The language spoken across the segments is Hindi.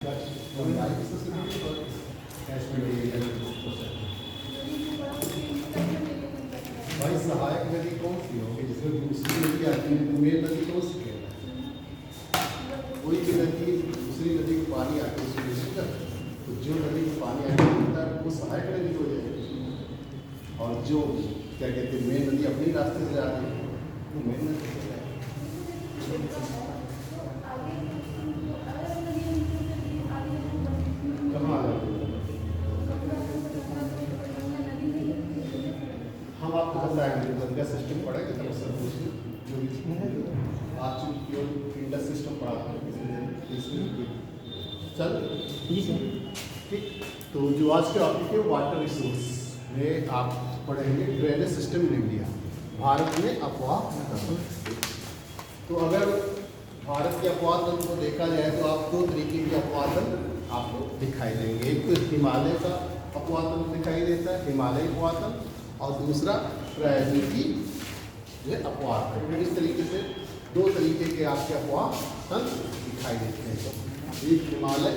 भाई सहायक नदी कौन सी होगी जिसमें दूसरी नदी आती है? मेन नदी कौन सी है? कोई भी नदी दूसरी नदी को पानी आके उसको मिलेगा, तो जो नदी को पानी आके मिलता है वो सहायक नदी हो जाएगी, और जो क्या कहते हैं मेन नदी अपने रास्ते से जा रही है वो मेन नदी हो जाएगी। कहाँ आ जाती है? हम आपको बताएंगे गंगा सिस्टम पढ़ेगा तब सब कुछ जो भी आज इंडस सिस्टम पढ़ा है चल ठीक। तो जो आज के टॉपिक है वाटर रिसोर्स में आप पढ़ेंगे drainage system in India, Bharat में अपवाह तंत्र। तो अगर भारत के अपवाह तंत्र को देखा जाए तो आप दो तरीके के अपवाह तंत्र आपको दिखाई देंगे। एक तो हिमालय का अपवाह तंत्र दिखाई देता है, हिमालयी अपवाह तंत्र, और दूसरा प्रायद्वीपी अपवाह तंत्र। इस तरीके से दो तरीके के आपके अपवाह तंत्र दिखाई देते हैं। एक हिमालय,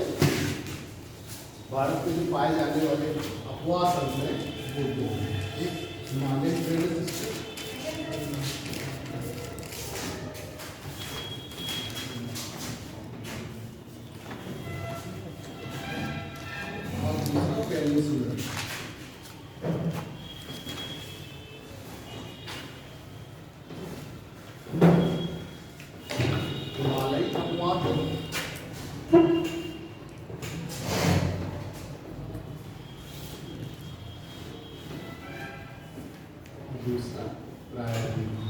भारत में जो पाए जाने वाले अपवाह तंत्र हैं वो दो हैं, एक हिमालय ड्रेनेज सिस्टम और दूसरा पेनिनसुलर। हिमालयी अपवाह तंत्र, दूसरा प्रायद्वीपी।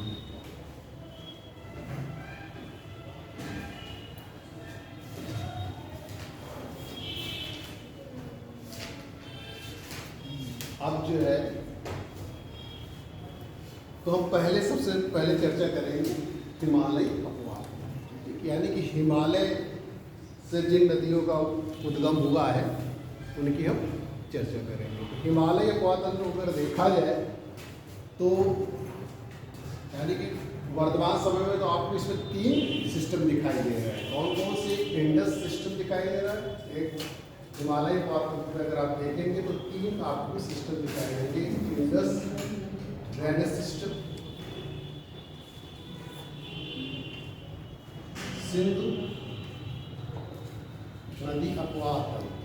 अब जो है तो हम सबसे पहले चर्चा करेंगे हिमालयी अपवाह, यानी कि हिमालय से जिन नदियों का उद्गम हुआ है उनकी हम चर्चा करेंगे। हिमालयी अपवाह तंत्र अगर देखा जाए तो यानी कि वर्तमान समय में तो आपको इसमें तीन सिस्टम दिखाई दे रहे हैं। कौन कौन से? इंडस सिस्टम दिखाई दे रहा है, एक हिमालय अपवाह तंत्र में अगर आप देखेंगे तो तीन आपको सिस्टम दिखाई देंगे। इंडस ड्रेनेज सिस्टम, सिंधु नदी अपवाह तंत्र,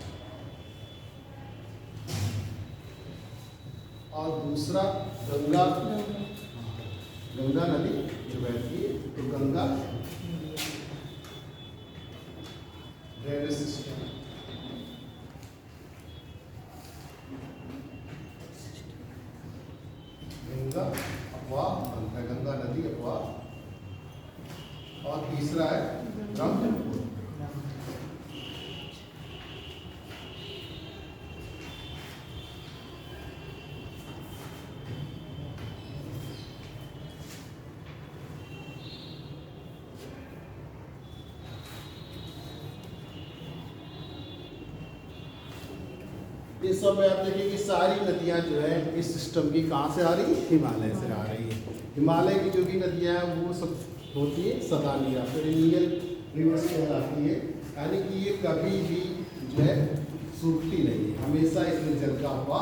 और दूसरा गंगा नदी जो बहती है तो गंगा ड्रेनेज सिस्टम। गंगा अपवाह तंत्र, गंगा नदी अपवाह, और तीसरा है ब्रह्मपुत्र। इस सब में आप देखिए कि सारी नदियां जो है इस सिस्टम की कहाँ से आ रही है? हिमालय से आ रही है। हिमालय की जो भी नदियां हैं वो सब होती है सदा नीरा, पेरिनियल रिवर्स कहलाती है, यानी कि ये कभी भी जो है सूखती नहीं है, हमेशा इसमें जल का हुआ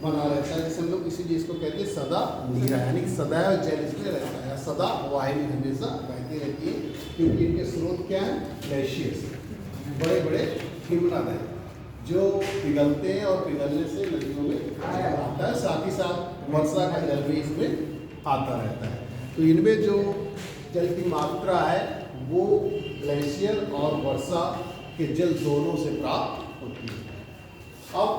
बना रहता है, जिसे हम लोग इसीलिए इसको कहते हैं सदा नीरा, यानी कि सदैव जल इसमें रहता है, सदा वाहिनी हमेशा बहती रहती है, क्योंकि इनके स्रोत क्या है? ग्लेशियर्स, बड़े बड़े हिमनद हैं जो पिघलते हैं और पिघलने से नदियों में आता है, साथ ही साथ वर्षा का जल भी इसमें आता रहता है। तो इनमें जो जल की मात्रा है वो ग्लेशियर और वर्षा के जल दोनों से प्राप्त होती है। अब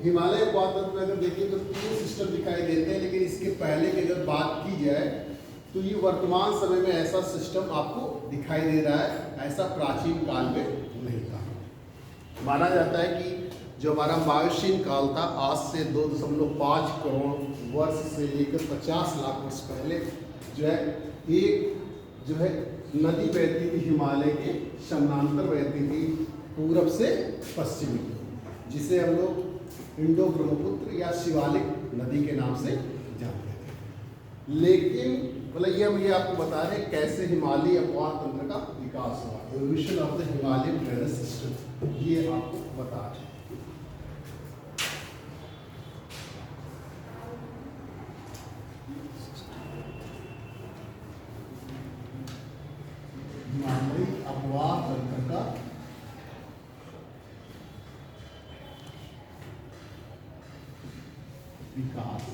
हिमालय अपवाह तंत्र में अगर देखिए तो तीन सिस्टम दिखाई देते हैं, लेकिन इसके पहले की अगर बात की जाए तो ये वर्तमान समय में ऐसा सिस्टम आपको दिखाई दे रहा है, ऐसा प्राचीन काल में नहीं था। माना जाता है कि जो हमारा मायोसीन काल था, आज से 2.5 करोड़ वर्ष से लेकर 50 लाख वर्ष पहले जो है एक जो है नदी बहती थी हिमालय के समानांतर बहती थी पूरब से पश्चिम, जिसे हम लोग इंडो ब्रह्मपुत्र या शिवालिक नदी के नाम से जानते हैं। लेकिन मतलब ये हम आपको बता रहे हैं कैसे हिमालयी अपवाह तंत्र का विकास हुआ, evolution of the Himalayan drainage system. बता रहे हैं। हिमालयी अपवाह तंत्र का विकास।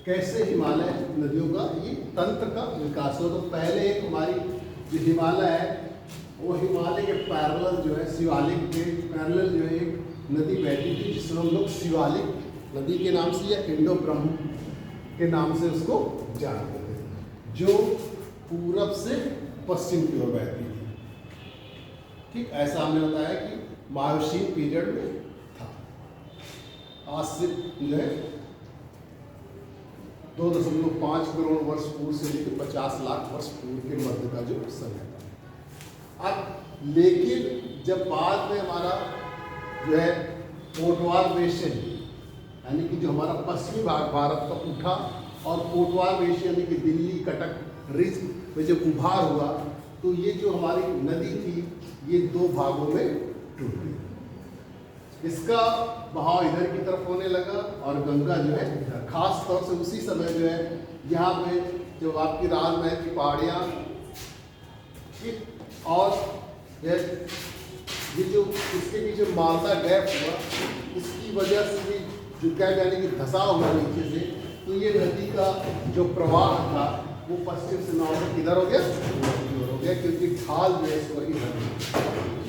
कैसे हिमालय नदियों का ये तंत्र का विकास हो। तो पहले एक हमारी जो हिमालय है वो हिमालय के पैरेलल जो है शिवालिक के पैरेलल जो है एक नदी बहती थी जिसको हम लोग शिवालिक नदी के नाम से या इंडो ब्रह्म के नाम से उसको जानते थे, जो पूरब से पश्चिम की ओर बहती थी। ठीक ऐसा हमने बताया कि मायोसीन पीरियड में था। आज से जो है 2.5 करोड़ वर्ष पूर्व से लेकर 50 लाख वर्ष पूर्व के मध्य का जो समय था। अब लेकिन जब बाद में हमारा जो है कोटवार बेसिन यानी कि जो हमारा पश्चिमी भाग भारत का उठा और कोटवार बेसिन यानी कि दिल्ली कटक रिज में जब उभार हुआ तो ये जो हमारी नदी थी ये 2 भागों में टूट गई। इसका बहाव इधर की तरफ होने लगा और गंगा जो है खास तौर से उसी समय जो है यहाँ पे जब आपकी राजमहल की पहाड़ियाँ और ये जो इसके पीछे मालदा गैप हुआ इसकी वजह से भी जो गैप यानी कि धसा हुआ नीचे से, तो ये नदी का जो प्रवाह था वो पश्चिम से नॉर्थ किधर हो गया, हो गया, क्योंकि ढाल जो है इसको इधर।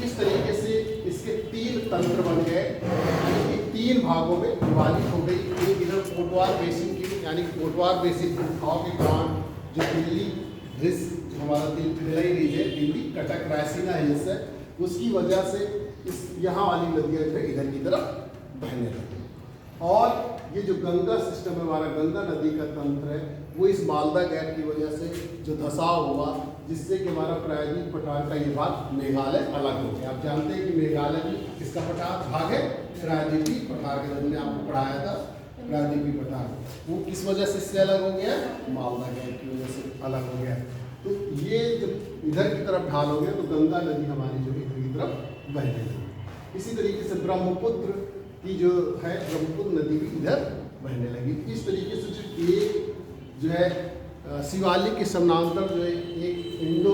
इस तरीके से इसके 3 तंत्र बन गए यानी कि 3 भागों में विभाजित हो गई। एक इधर कोटवार बेसिन की यानी कि कोटवार बेसिन के उठाव के कारण जो दिल्ली रिज हमारा दिल्ली रीज है, दिल्ली कटक रायसीना हिल्स है, उसकी वजह से इस यहाँ वाली नदियाँ जो है इधर की तरफ बहने लगी। और ये जो गंगा सिस्टम है हमारा गंगा नदी का तंत्र है वो इस मालदा गैप की वजह से जो धसाव हुआ जिससे कि हमारा प्रायद्वीप पठार का ये भाग मेघालय अलग हो गया। आप जानते हैं कि मेघालय भी किसका भाग है, प्रायद्वीपीय पठार के। हमने आपको पढ़ाया था प्रायद्वीपीय पठार, वो किस वजह से इससे अलग हो गया, मालदा गैप की वजह से अलग हो गया। तो ये जब इधर की तरफ ढाल हो गया तो गंगा नदी हमारी जो इधर की तरफ बहने लगी। इसी तरीके से ब्रह्मपुत्र की जो है ब्रह्मपुत्र नदी भी इधर बहने लगी। इस तरीके से जो है शिवालिक के समानांतर जो है एक इंडो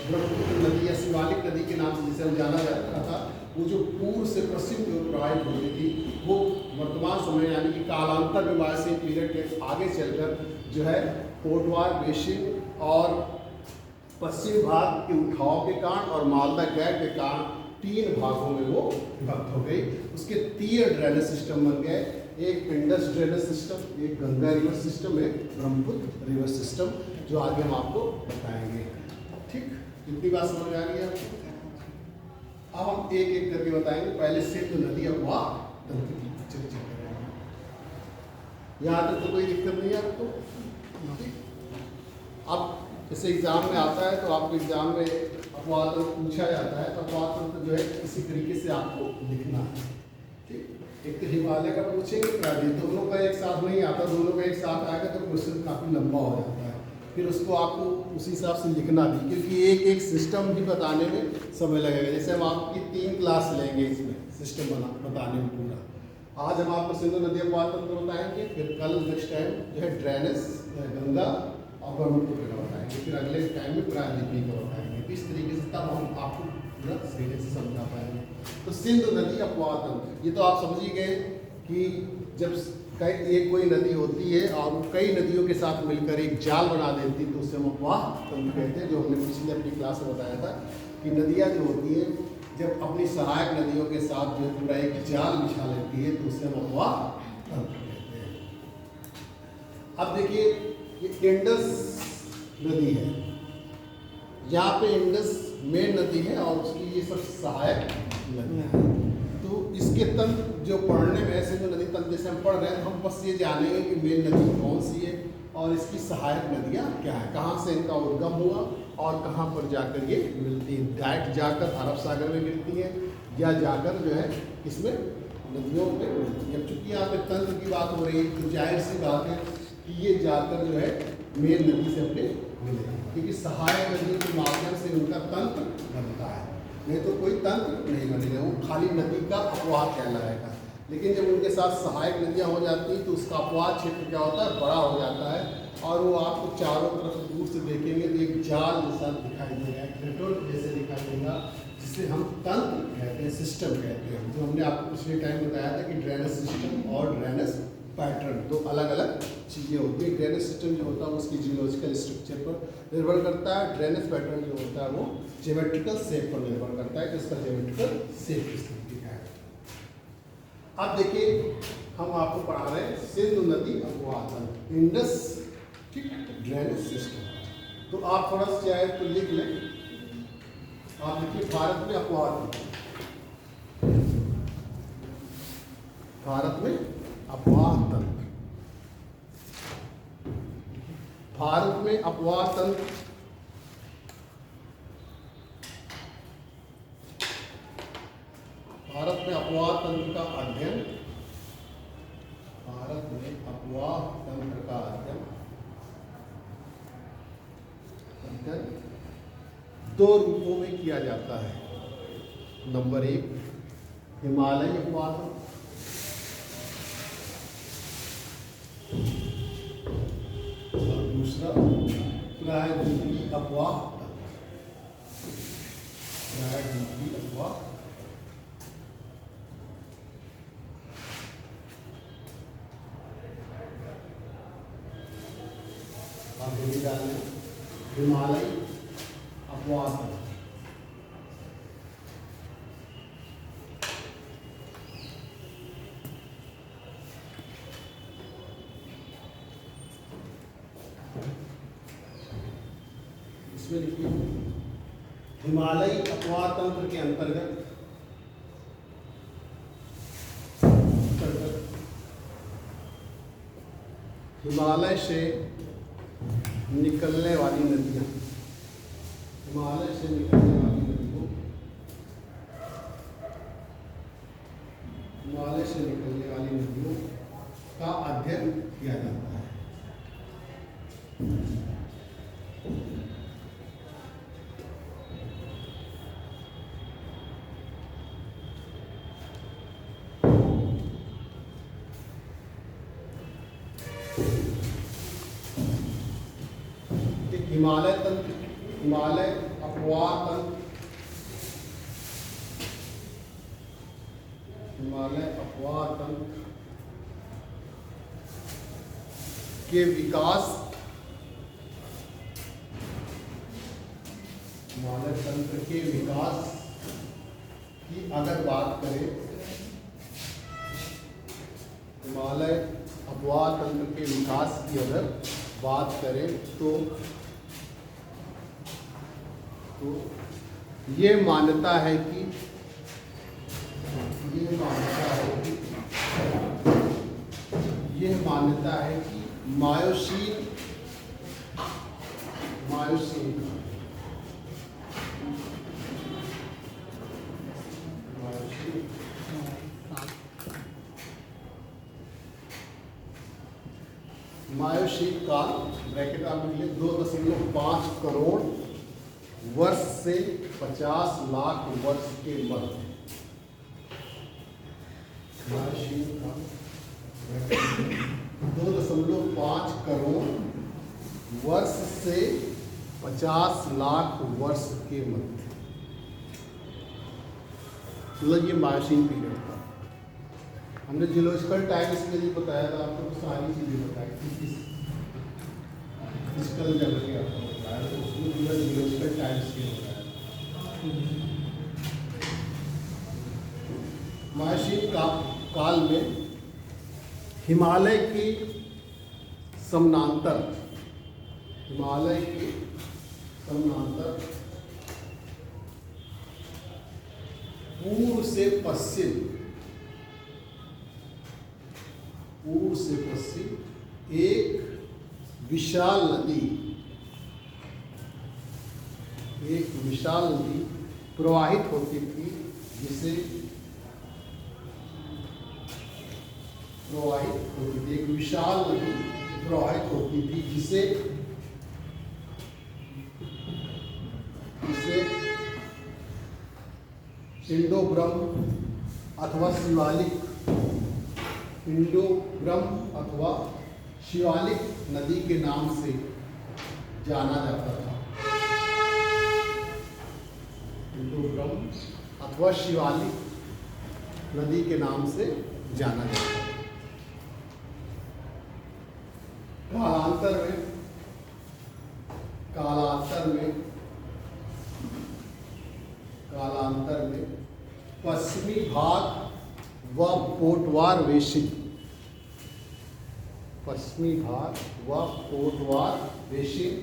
ब्रह्मपुत्र नदी या शिवालिक नदी के नाम से जिसे हम जाना जाता था, वो जो पूर्व से पश्चिम की ओर प्रवाहित होती थी वो वर्तमान समय यानी कि कालांतर में मायोसीन पीरियड के आगे चलकर जो है कोटवार बेसिन और पश्चिम भाग के उठाव के कारण और मालदा गैप के कारण 3 भागों में वो विभक्त हो गई। उसके 3 ड्रेनेज सिस्टम बन गए, एक इंडस ड्रेनेज सिस्टम, एक गंगा रिवर सिस्टम, एक ब्रह्मपुत्र रिवर सिस्टम, जो आगे हम आपको बताएंगे। ठीक, इतनी बात समझ आ रही है आपको? अब हम एक एक करके बताएंगे। पहले सिंधु नदी अपवाह तंत्र की चर्चा करेंगे। यहाँ तक तो कोई दिक्कत नहीं है आपको? अब जैसे एग्जाम में आता है तो आपको एग्जाम में अपवाह तंत्र पूछा जाता है तो अपवाह तंत्र जो है इसी तरीके से आपको लिखना है। ठीक, एक तो हिमालय का पूछेंगे, प्रायद्वीप, दोनों का एक साथ नहीं आता, दोनों का एक साथ आएगा तो क्वेश्चन काफ़ी लंबा हो जाता है। फिर उसको आपको उसी हिसाब से लिखना भी, क्योंकि एक एक सिस्टम भी बताने में समय लगेगा। जैसे हम आपकी 3 क्लास लेंगे इसमें सिस्टम बताने में पूरा। आज हम आपको सिंधु नदी अपवाह तंत्र बताएंगे, फिर कल नेक्स्ट टाइम जो है ड्रेनेज गंगा और ब्रह्मपुत्र का बताएंगे, फिर अगले टाइम में प्रायद्वीपीय का बताएंगे। इस तरीके से तब हम आपको पूरा सही से समझा पाएंगे। तो सिंधु नदी अपवाह तंत्र, ये तो आप समझ ही गए कि जब एक कोई नदी होती है और कई नदियों के साथ मिलकर एक जाल बना देती है तो उसे हम अपवाह तंत्र कहते हैं। जो हमने पिछले अपनी क्लास में बताया था कि नदियाँ जो होती हैं जब अपनी सहायक नदियों के साथ जो पूरा एक जाल बिछा लेती है तो उसे हम अपवाह तंत्र कहते हैं। अब देखिए ये इंडस नदी है, यहाँ पे इंडस मेन नदी है और उसकी ये सब सहायक नदियाँ हैं। तो इसके तंत्र जो पढ़ने में ऐसे जो नदी तंत्र जैसे हम पढ़ रहे हैं तो हम बस ये जानेंगे कि मेन नदी कौन सी है और इसकी सहायक नदियाँ क्या हैं, कहाँ से इनका उद्गम हुआ और कहाँ पर जाकर ये मिलती हैं। डायरेक्ट जाकर अरब सागर में मिलती हैं या जाकर जो है इसमें नदियों में मिलती हैं। अब चूँकि यहाँ पे तंत्र की बात हो रही है तो जाहिर सी बात है कि ये जाकर जो है मेन नदी से अपने मिले, क्योंकि सहायक नदियों के माध्यम से उनका तंत्र बनता है, नहीं तो कोई तंत्र नहीं बनेगा, वो खाली नदी का अपवाह कहलाएगा। लेकिन जब उनके साथ सहायक नदियाँ हो जाती हैं तो उसका अपवाह क्षेत्र क्या होता है, बड़ा हो जाता है और वो आपको चारों तरफ दूर से देखेंगे तो एक जाल जैसा दिखाई देगा, एक नेटवर्क जैसे दिखाई देगा, जिसे हम तंत्र कहते हैं, सिस्टम कहते हैं। जो हमने आपको पिछले टाइम बताया था कि ड्रेनेज सिस्टम और ड्रेनेज पैटर्न दो अलग अलग चीज़ें होती है। ड्रेनेज सिस्टम जो होता है वो उसकी जियोलॉजिकल स्ट्रक्चर पर निर्भर करता है, ड्रेनेज पैटर्न जो होता है वो ज्योमेट्रिकल शेप पर निर्भर करता है कि उसका ज्योमेट्रिकल शेप किस तरीके का है। अब देखिए हम आपको पढ़ा रहे हैं सिंधु नदी अपवाहन, इंडस ड्रेनेज सिस्टम। तो आप थोड़ा सा चाहे तो लिख लें। आप देखिए भारत में अपवाहन, भारत में अपवाह तंत्र, भारत में अपवाह तंत्र भारत में अपवाह तंत्र का अध्ययन, भारत में अपवाह तंत्र का अध्ययन दो रूपों में किया जाता है। नंबर 1 हिमालय अपवाह तंत्र, और दूसरा प्रायद्वीपीय अपवाह तंत्र, प्रायद्वीपीय अपवाह। हिमालय अपवाह तंत्र, इसमें लिखिए हिमालय अपवाह तंत्र के अंतर्गत हिमालय से निकलने वाली नदियाँ, हिमालय से निकलने वाली नदियों, हिमालय से निकलने वाली नदियों का अध्ययन किया जाता है। हिमालय तंत्र, हिमालय अपवाह तंत्र, हिमालय अपवाह तंत्र के विकास, हिमालय तंत्र के विकास की अगर बात करें, हिमालय अपवाह तंत्र के विकास की अगर बात करें तो ये मान्यता है कि मायोसीन काल ब्रैकेट आप लिखिए 2.5 करोड़ वर्ष से 50 लाख वर्ष के मध्य, मायोसीन काल 2.5 करोड़ वर्ष से 50 लाख वर्ष के मध्य, मतलब ये मायोसीन पीरियड था। हमने जियोलॉजिकल टाइम इसलिए भी बताया था आपको, तो सारी चीज़ें बताई थी, फिजिकल ज्योग्राफी आपको बताया तो उसमें पूरा जियोलॉजिकल टाइम्स के बताया था। मायोसीन काल में हिमालय के समानांतर, हिमालय के समानांतर पूर्व से पश्चिम, पूर्व से पश्चिम एक विशाल नदी, एक विशाल नदी प्रवाहित होती थी, जिसे प्रवाहित होती थी, एक विशाल नदी प्रवाहित होती थी जिसे इंडो ब्रह्म अथवा शिवालिक, इंडो ब्रह्म अथवा शिवालिक नदी के नाम से जाना जाता था। इंडो ब्रह्म अथवा शिवालिक नदी के नाम से जाना जाता था। कालांतर में पश्चिमी भाग व कोटवार वेशिक, पश्चिमी भाग व कोटवार वेशिक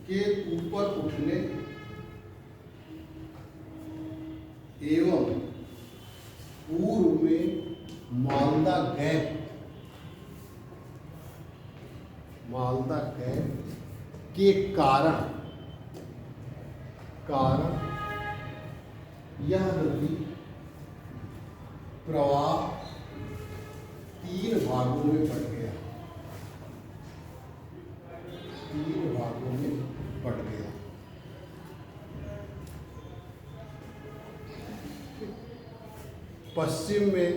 के ऊपर उठने एवं पूर्व में मालदा गैप के कारण यह नदी प्रवाह 3 भागों में बट गया, 3 भागों में बट गया। पश्चिम में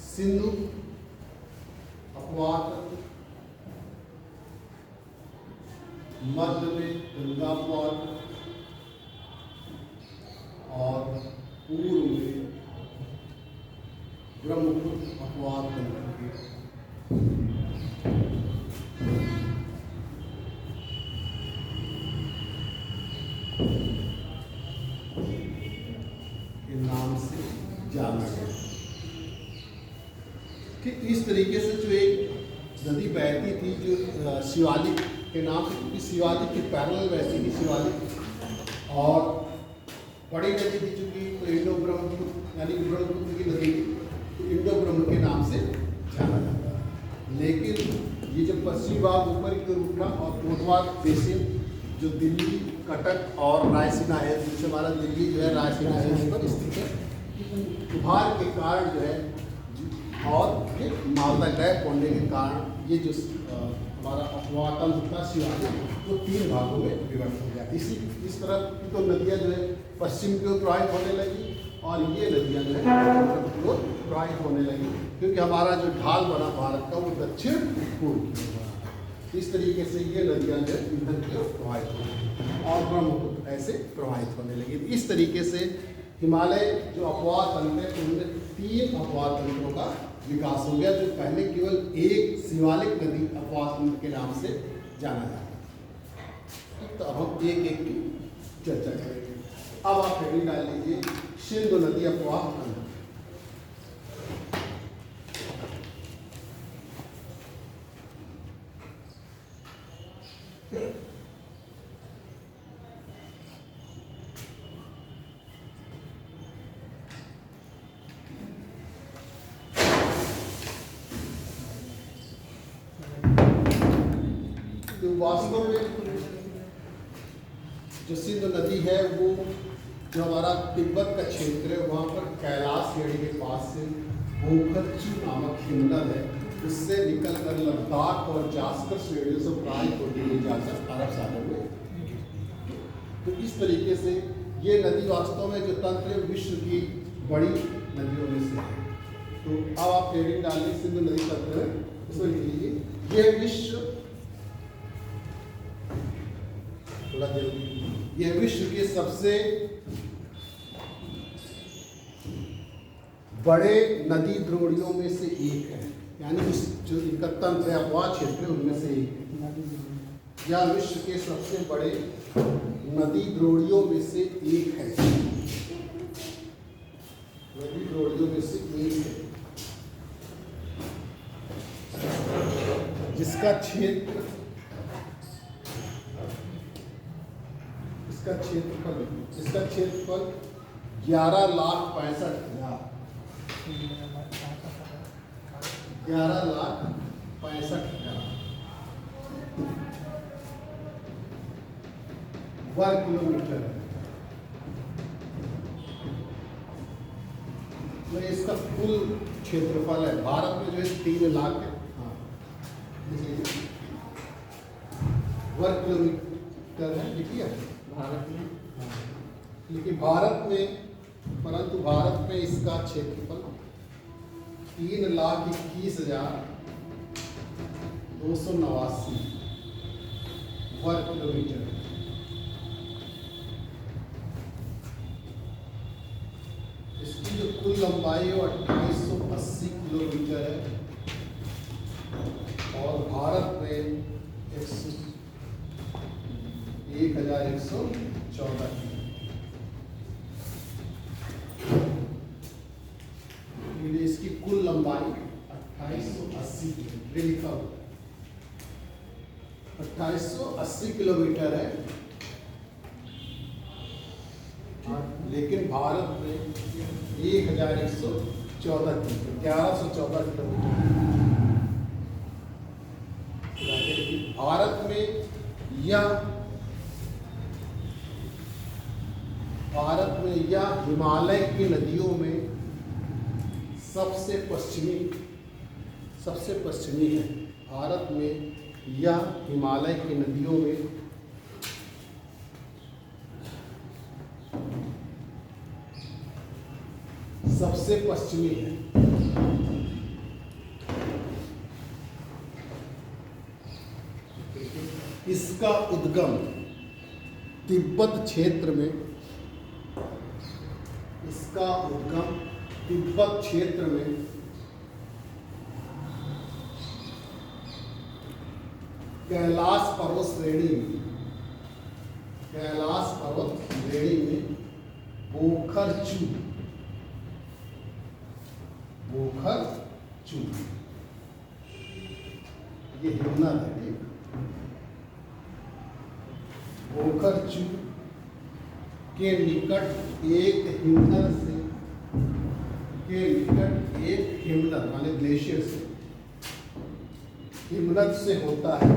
सिंधु अपवाद, मध्य में गंगा अपवाद और पूर्व में ब्रह्मपुत्र अपवाद बन के नाम से जाना गया। ठीक इस तरीके से जो एक नदी बहती थी, जो शिवालिक के नाम से, क्योंकि शिवालिक के पैरेलल बहती थी शिवालिक, और बड़ी नदी थी चूंकि तो इंडो ब्रह्म यानी ब्रह्मपुत्र की नदी, तो इंडो ब्रह्म के नाम से जाना जाता है। लेकिन ये जब पश्चिमी भाग ऊपर की ओर उठा और कोटवार बेसिन जो दिल्ली, कटक और रायसीना है, जिससे हमारा दिल्ली जो है रायसीना है पर स्थित है, उभार के कारण जो है और ये मालदा गैप होने के कारण ये जो हमारा अपवाद तंत्र था शिवालिक, तो 3 भागों में विभक्त हो गया। इस तरह की तो नदियाँ जो है पश्चिम की ओर प्रवाहित होने लगी और ये नदियाँ जो है उत्तर की ओर प्रवाहित होने लगी, क्योंकि हमारा जो ढाल बना भारत का वो दक्षिण पूर्व की ओर बना। इस तरीके से ये नदियाँ जो है इधर की ओर प्रवाहित हो गई और ब्रह्मपुत्र ऐसे प्रवाहित होने लगी। इस तरीके से हिमालय जो अपवाद तंत्र है उनमें 3 अपवाद तंत्रों का विकास हो गया, जो पहले केवल एक शिवालिक नदी अपवाद तंत्र के नाम से जाना जाता है। तो अब हम एक एक की चर्चा करेंगे। अब आप हेडिंग डाल लीजिए सिंधु नदी अपवाद तंत्र। वास्तव में जो सिंधु नदी है वो जो हमारा तिब्बत का क्षेत्र है, वहाँ पर कैलाश श्रेणी के पास से बोखर्ची नामक हिमनद है, उससे निकलकर लद्दाख और जास्कर श्रेणियों से प्रवाहित होती हुई जाकर अरब सागर में गिरती है। तो इस तरीके से ये नदी वास्तव में जो तंत्र है विश्व की बड़ी नदियों में से है। तो अब आप हेडिंग डालिए सिंधु नदी तंत्र है, उसमें लिख लीजिए ये विश्व, यह विश्व के सबसे बड़े नदी द्रोणियों में से एक है, यानी जो इनका तंत्र है अपवाद क्षेत्र उनमें से एक है। यह विश्व के सबसे बड़े नदी द्रोणियों में से एक है, नदी द्रोणियों में से एक है, जिसका क्षेत्रफल 11,65,000, 11,65,000 वर्ग किलोमीटर है। तो इसका कुल क्षेत्रफल है भारत में जो है 3 लाख है, हाँ वर्ग किलोमीटर है, लिखिए भारत में, हाँ। लेकिन भारत में, परंतु भारत में इसका क्षेत्रफल 3,21,289 वर्ग किलोमीटर है। इसकी जो कुल लंबाई है वो 2880 किलोमीटर है और भारत में 1114 किलोमीटर। इसकी कुल लंबाई 2880 किलोमीटर लिखा हुआ 2880 किलोमीटर है, लेकिन भारत में 1114 किलोमीटर। भारत में यह हिमालय की नदियों में सबसे पश्चिमी है। भारत में यह हिमालय की नदियों में सबसे पश्चिमी है। इसका उद्गम तिब्बत क्षेत्र में, कैलाश पर्वत श्रेणी में बोखरचू ये हिमनद है, ठीक। बोखरचू के निकट एक हिमनद माने ग्लेशियर से, हिमनद से होता है।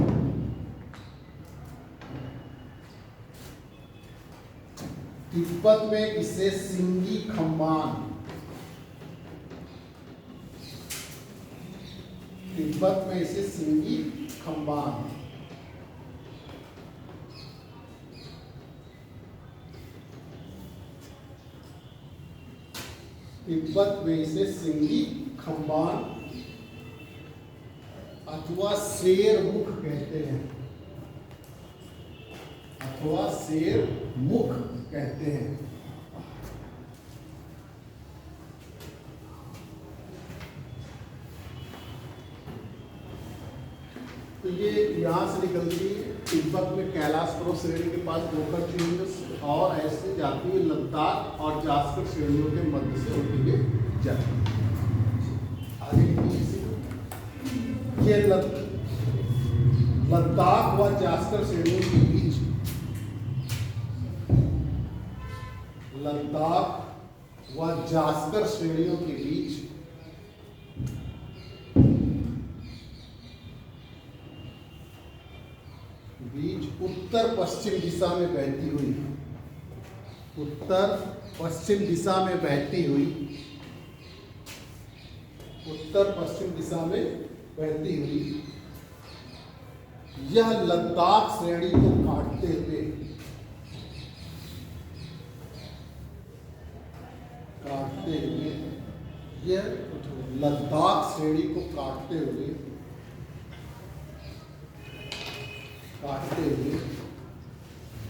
तिब्बत में इसे सिंगी खम्बान, तिब्बत में इसे सिंगी खम्बान अथवा शेर मुख कहते हैं, तो ये यहाँ से निकलती है। तिब्बत में कैलाश पर्वत श्रेणी के पास बोखरचू और ऐसे जाती है लद्दाख और जास्कर श्रेणियों के मध्य से होती हुई जाती है। आगे ये लद्दाख व जास्कर श्रेणियों के बीच, उत्तर पश्चिम दिशा में बहती हुई यह लद्दाख श्रेणी को काटते हुए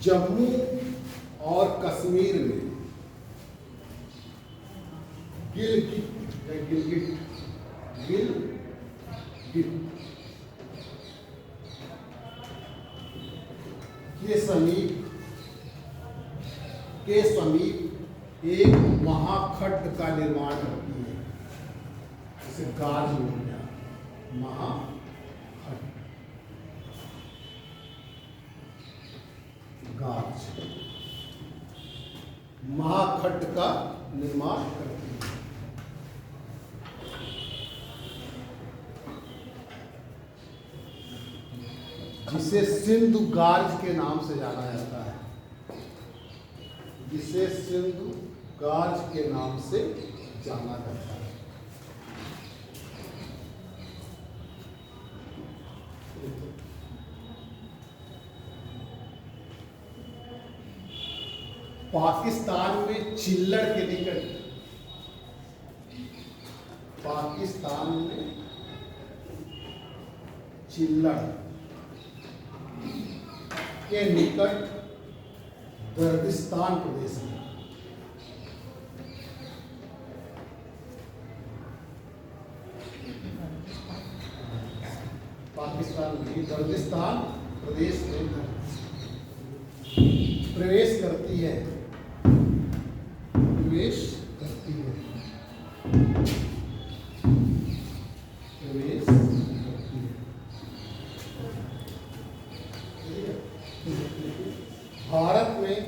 जम्मू और कश्मीर में गिलगिट के समीप एक महाखड्ड का निर्माण करती है, जिसे गाज हो गया, महाखड्ड का निर्माण करती है। जिसे सिंधु गार्ज के नाम से जाना जाता है, जिसे सिंधु गार्ज के नाम से जाना जाता है। पाकिस्तान में चिल्लड़ के निकट, पाकिस्तान में चिल्लड़ के निकट दर्दिस्तान प्रदेश में पाकिस्तान में दर्दिस्तान प्रदेश में प्रवेश करती है, प्रवेश करती है, प्रवेश करती है। भारत में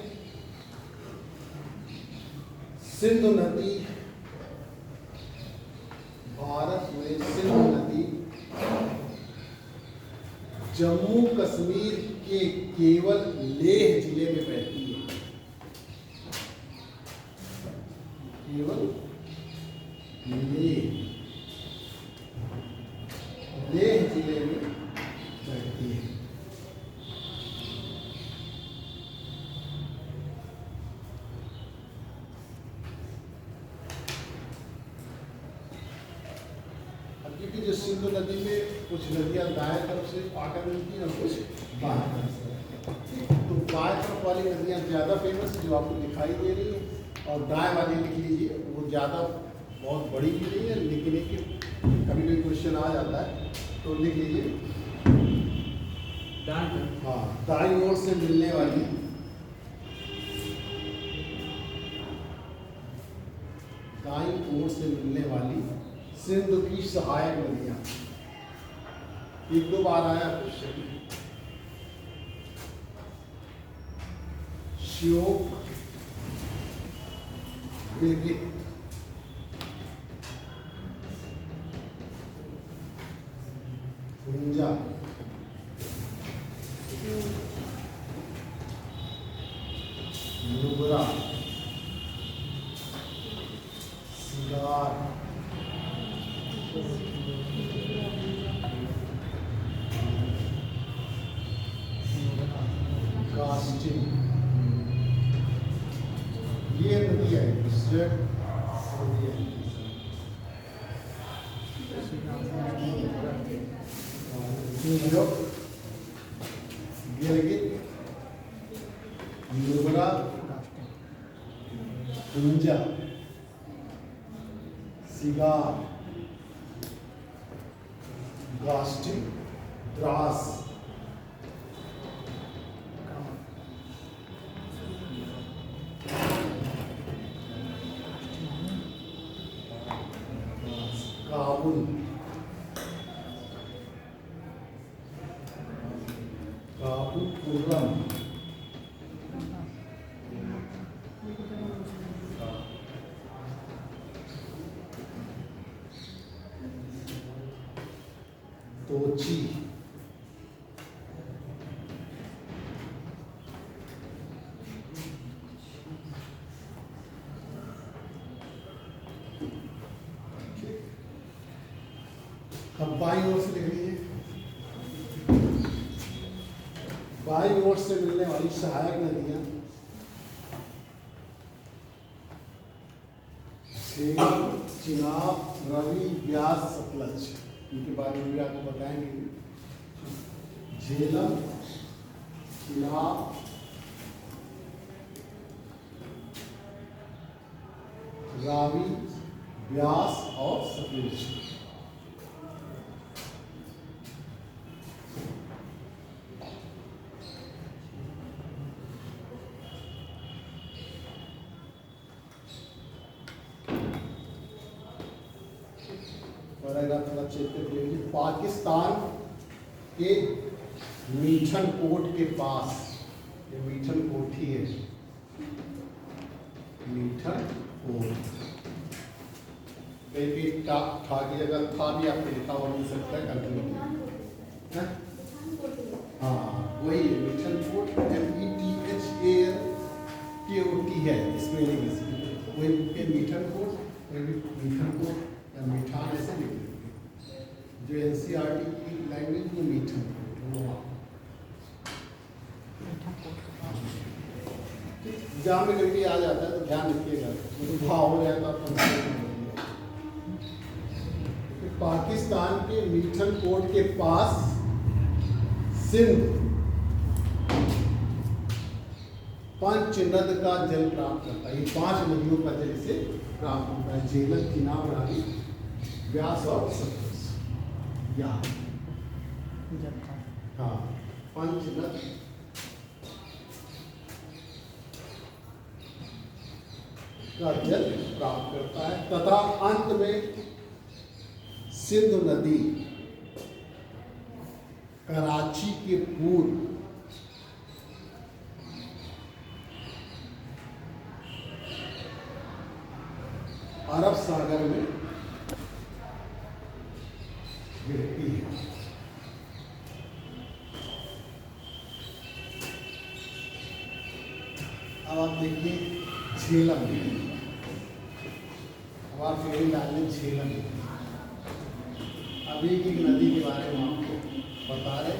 सिंधु नदी, भारत में सिंधु नदी जम्मू कश्मीर के केवल लेह जिले में बहती है, केवल लेह जिले में बहती है। क्योंकि जो सिंधु नदी में कुछ नदियां दाएं तरफ से आकर मिलती हैं और कुछ बाएं तरफ से, तो बाएं तरफ वाली नदियां ज़्यादा फेमस जो आपको दिखाई दे रही है, और दाएं वाली लिख लीजिए वो ज़्यादा बहुत बड़ी भी नहीं है, लेकिन एक कभी कभी क्वेश्चन आ जाता है तो लिख लीजिए हाँ, दाईं ओर से मिलने वाली, दाईं ओर से मिलने वाली सिंधु की सहायक नदियां। एक दो बार आया क्वेश्चन, श्योक, गिलगित, गुंजा, नुब्रा, सिगार, कास्टिंग, ये नदी है, गिलगित, नुब्रा, गुंजा, सिगार, कास्टिंग, द्रास, काबुल, काबुलपुरम, तोची, अब बाईं ओर से लिख लीजिए, बाईं ओर से मिलने वाली सहायक नदियां चिनाब, रवि, व्यास, सतलज, इनके बारे में भी आपको बताएंगे। झेलम, चिनाब, रावी, व्यास और सतलज। पाकिस्तान के मीठन कोट के पास, ये मीठन कोठी है, मीठन कहीं भी था की जगह था भी आपको लिखा हुआ मिल सकता है कंटिन्यू। हाँ वही मिठनकोट METHANKOT है स्पेलिंग इसकी, वही के मिठनकोट मिठनकोट या मिठान ऐसे लिख देंगे। जो NCERT की लैंग्वेज वो मिठनकोट वो एग्जाम में कभी आ जाता है तो ध्यान रखिएगा, भाव हो जाए तो आप पाकिस्तान के मिठनकोट के पास सिंध पंच नद का जल प्राप्त करता है। ये 5 नदियों का जल इसे प्राप्त होता है, झेलम, चिनाब, रावी, व्यास और सतलज। हाँ पंच नद का जल प्राप्त करता है तथा अंत में सिंधु नदी कराची के पूर्व अरब सागर में गिरती है। अब आप देखिए झेलम, अब आप फेरी डालें झेलम। अभी एक नदी के बारे में आपको बता रहे,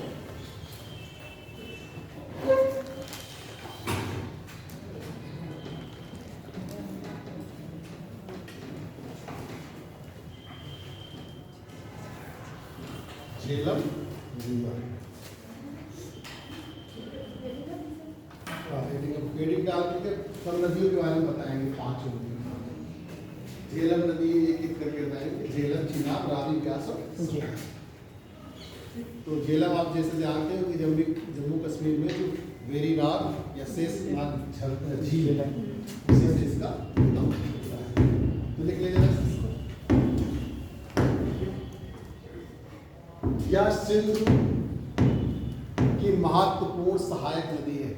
झेलम रिवर। हेडिंग डाल करके सब नदियों के बारे में बताएंगे, 5 नदियों। झेलम नदी एक करके बताएंगे, झेलम, चिनाब, रावी, व्यास और सतलज। तो झेलम आप जैसे जानते हो कि जम्मू कश्मीर में जो वेरीनाग या शेषनाग झील है उसी से इसका उद्गम होता है। तो लिख लीजिए यह सिंधु की महत्वपूर्ण सहायक नदी है।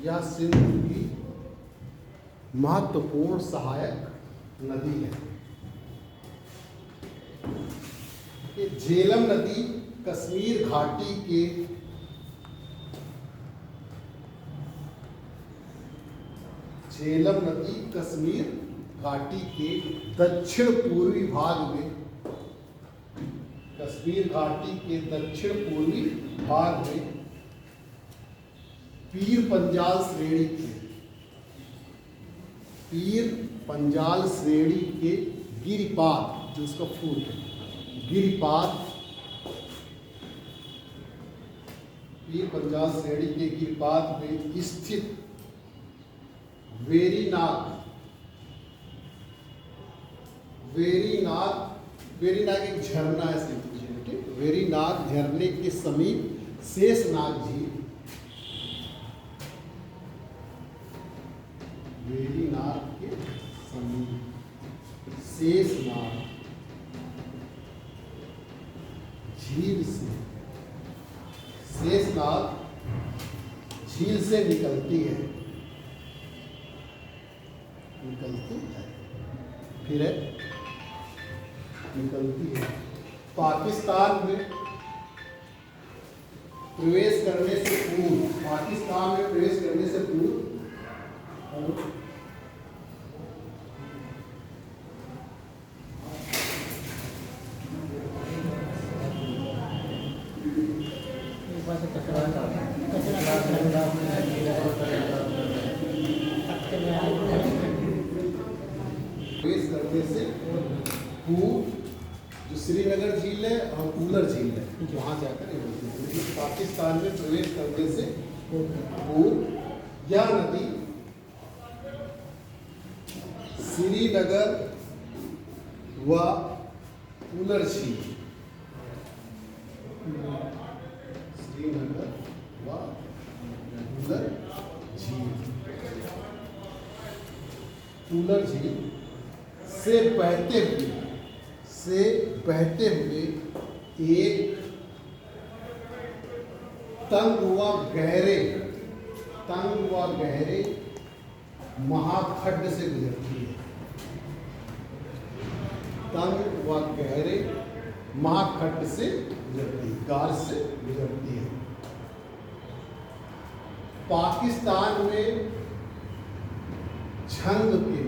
यह सिंधु की महत्वपूर्ण सहायक नदी है। ये झेलम नदी कश्मीर घाटी के झेलम नदी कश्मीर घाटी के दक्षिण पूर्वी भाग में, कश्मीर घाटी के दक्षिण पूर्वी भाग में पीर पंजाल श्रेणी के गिरिपाद, जो उसका फूल है गिरिपाद, पीर पंजाल श्रेणी के गिरिपाद में स्थित वेरीनाग एक झरना है, वेरीनाग झरने के समीप शेषनाग झील, वेरीनाग के समीप शेषनाग झील से, शेषनाग झील से निकलती है, फिर निकलती है पाकिस्तान में प्रवेश करने से पूर्व, जो श्रीनगर झील है और कूलर झील है वहां जाकर पाकिस्तान में प्रवेश करने से पूर्व यह नदी श्रीनगर व कूलर झील, श्रीनगर व कूलर झील से बहते हुए एक तंग व गहरे महाखड्ड से गुजरती है। तंग व गहरे महाखड्ड से गुजरती है, गार से गुजरती है। पाकिस्तान में झंग के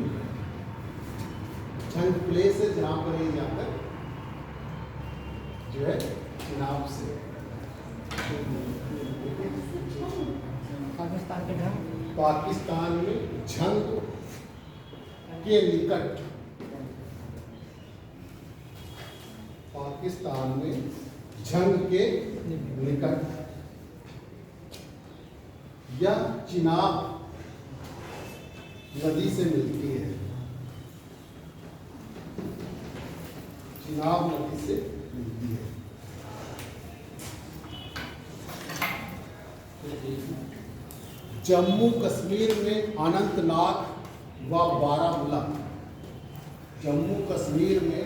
झंग प्लेस है जहां पर ये जाकर जो है चुनाव से पाकिस्तान में झंग के निकट, पाकिस्तान में झंग के निकट यह चिनाब नदी से मिलती है, चिनाब नदी से मिलती है। जम्मू कश्मीर में अनंतनाग व बारामूला, जम्मू कश्मीर में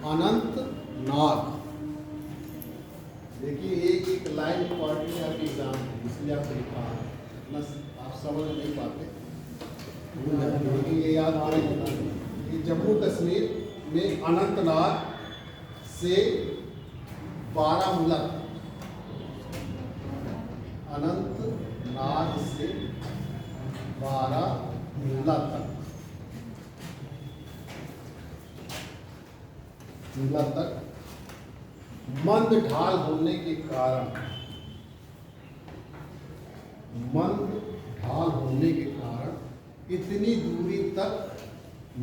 अनंतनाग, देखिए एक एक लाइन पढ़ने में आपके एग्जाम है, इसलिए आप लिखा है, आप समझ नहीं पाते, ये याद करें कि जम्मू कश्मीर में अनंतनाग से बारामूला, अनंतनाग से बारामूला तक मंद ढाल होने के कारण, मंद ढाल होने के कारण इतनी दूरी तक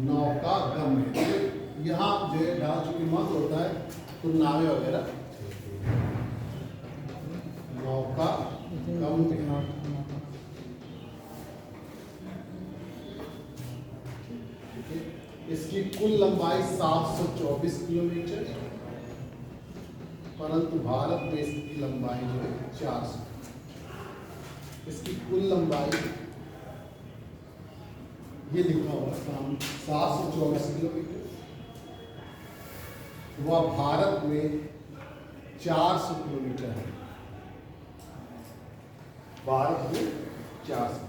नौका गम्य है। यहाँ जो है ढाल चूंकि मंद होता है तो नावें वगैरह नौका गम्य। इसकी कुल लंबाई 724 किलोमीटर, परंतु भारत में इसकी लंबाई जो है 400, इसकी कुल लंबाई ये लिखा हुआ 724 किलोमीटर, वह भारत में 400 किलोमीटर है, भारत में 400।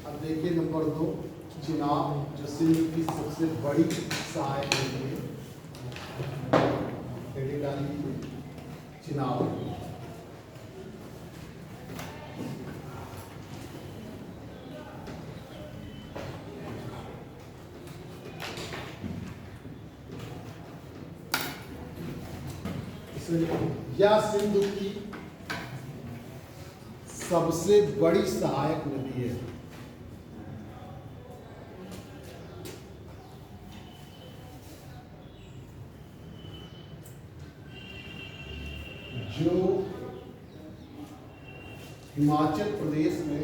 अब देखिए नंबर 2, चिनाब जो सिंध की सबसे बड़ी सहायक नदी है, चिनाब। यह सिंधु की सबसे बड़ी सहायक नदी है। जो हिमाचल प्रदेश में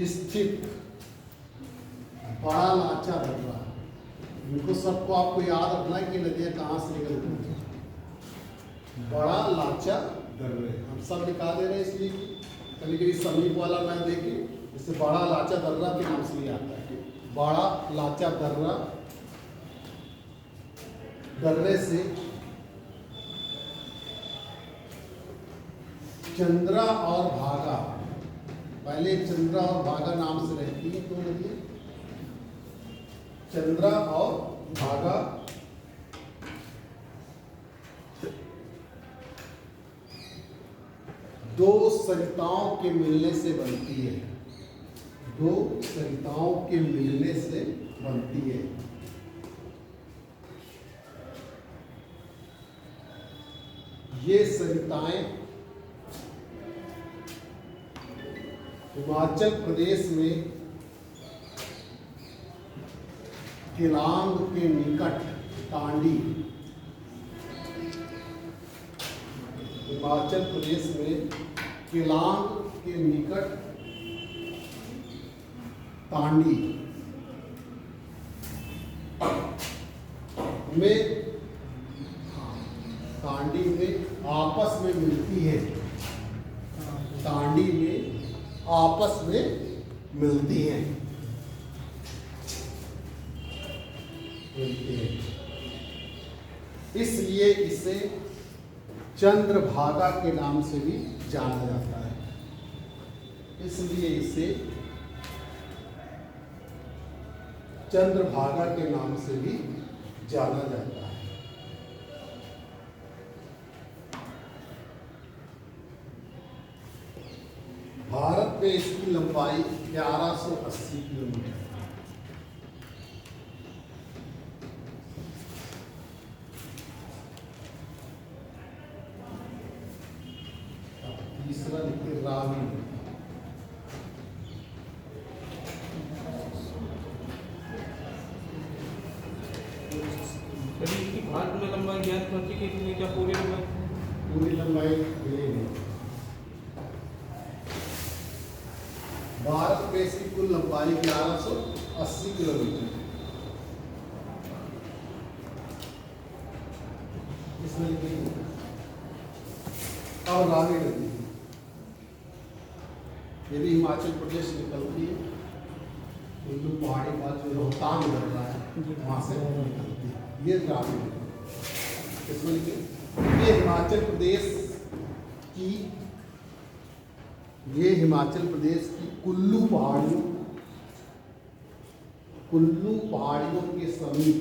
स्थित बड़ा लाचा दर्रा, इनको सबको आपको याद रखना है कि नदियां कहाँ से निकलती हैं। बड़ा लाचा दर्रे हम सब निकाल दे रहे हैं, इसलिए कभी कभी समीप वाला मैं देखिए इससे बड़ा लाचा दर्रा के नाम से नहीं आता है। बड़ा लाचा दर्रा, दर्रे से चंद्रा और भागा, पहले चंद्रा और भागा नाम से रहती है तो नदी, चंद्रा और भागा दो सरिताओं के मिलने से बनती है, दो सरिताओं के मिलने से बनती है। ये सरिताएं हिमाचल प्रदेश में केलांग के निकट टांडी, हिमाचल प्रदेश में केलांग के निकट टांडी में, टांडी में आपस में मिलती है, टांडी में आपस में मिलती है, इसलिए इसे चंद्रभागा के नाम से भी जाना जाता है, इसलिए इसे चंद्रभागा के नाम से भी जाना जाता है। भारत में इसकी लंबाई 1180 किलोमीटर। तीसरा लिखिए रावी। भारत में लंबाई ज्ञात करती कि इतनी क्या पूरी लंबाई ये नहीं। भारत में इसकी कुल लंबाई 1180 किलोमीटर। इसमें और रावी नदी ये भी हिमाचल प्रदेश से निकलती है, कुल्लू पहाड़ी का जो रोहतांग उतर रहा है वहाँ से निकलती है, ये रावी नदी। इसमें ये हिमाचल प्रदेश की कुल्लू पहाड़ियों के समीप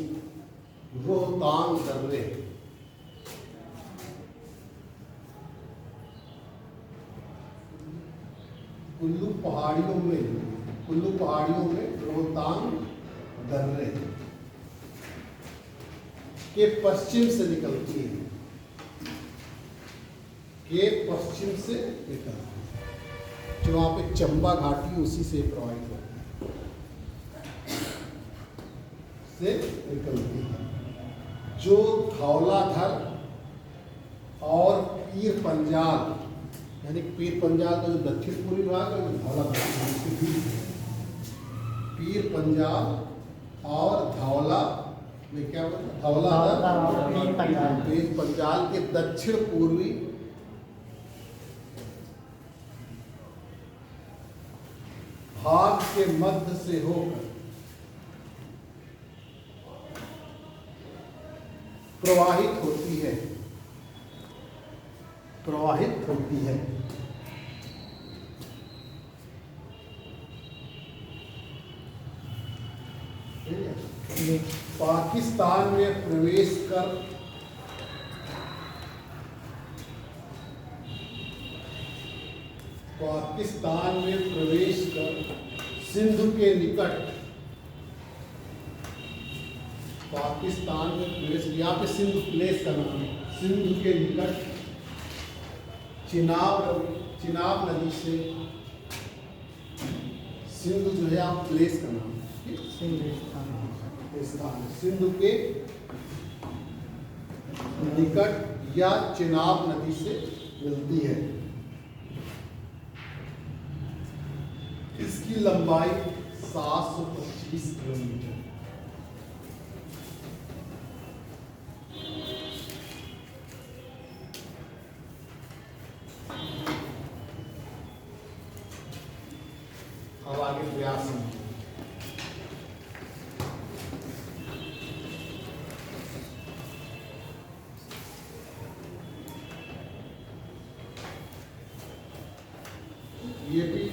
रोहतांग दर्रे कुल्लू पहाड़ियों में रोहतांग दर्रे के पश्चिम से निकलती है, जो वहाँ पे चंबा घाटी उसी से प्रवाहित होती है, निकलती है, जो धौलाधर और पीर पंजाल, यानी पीर पंजाल का जो दक्षिण पूर्वी भाग है धौलाधर, पीर पंजाल और धौला में क्या बोलते धौलाधर पीर पंजाल के दक्षिण पूर्वी भाग के मध्य से होकर प्रवाहित होती है। पाकिस्तान में प्रवेश कर सिंधु के निकट यहाँ पे सिंधु प्लेस का नाम है, सिंधु के निकट चिनाब नदी से, सिंधु जो है आप प्लेस का नाम है, सिंधु के निकट या चिनाब नदी से मिलती है। इसकी लंबाई 725 किलोमीटर। अब आगे व्यास ये भी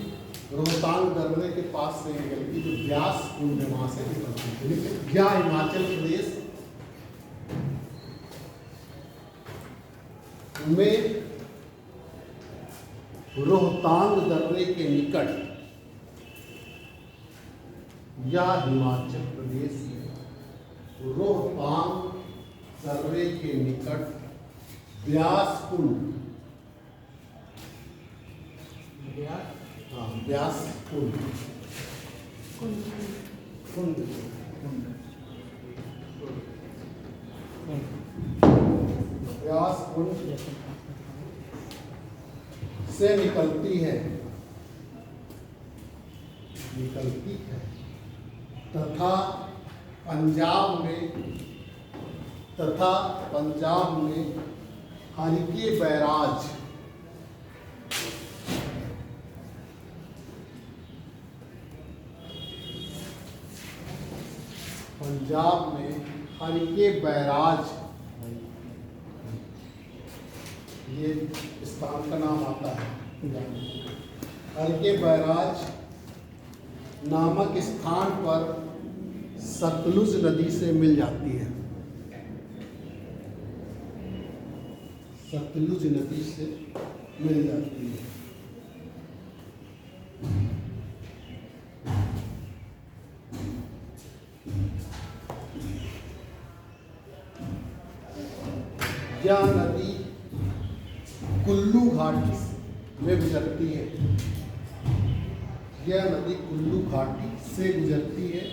रोहतांग दर्रे के पास से निकलती, जो व्यास कुंड है वहां से निकलती है। या हिमाचल प्रदेश में रोहतांग दर्रे के निकट, या हिमाचल प्रदेश में रोहतांग दर्रे के निकट व्यास कुंड, व्यास कुंड व्यास कुंड से निकलती है तथा पंजाब में हरिके बैराज ये स्थान का नाम आता है। हल्के बैराज नामक स्थान पर सतलुज नदी से मिल जाती है। सतलुज नदी से मिल जाती है। यह नदी कुल्लू घाटी में गुजरती है। यह नदी कुल्लू घाटी से गुजरती है।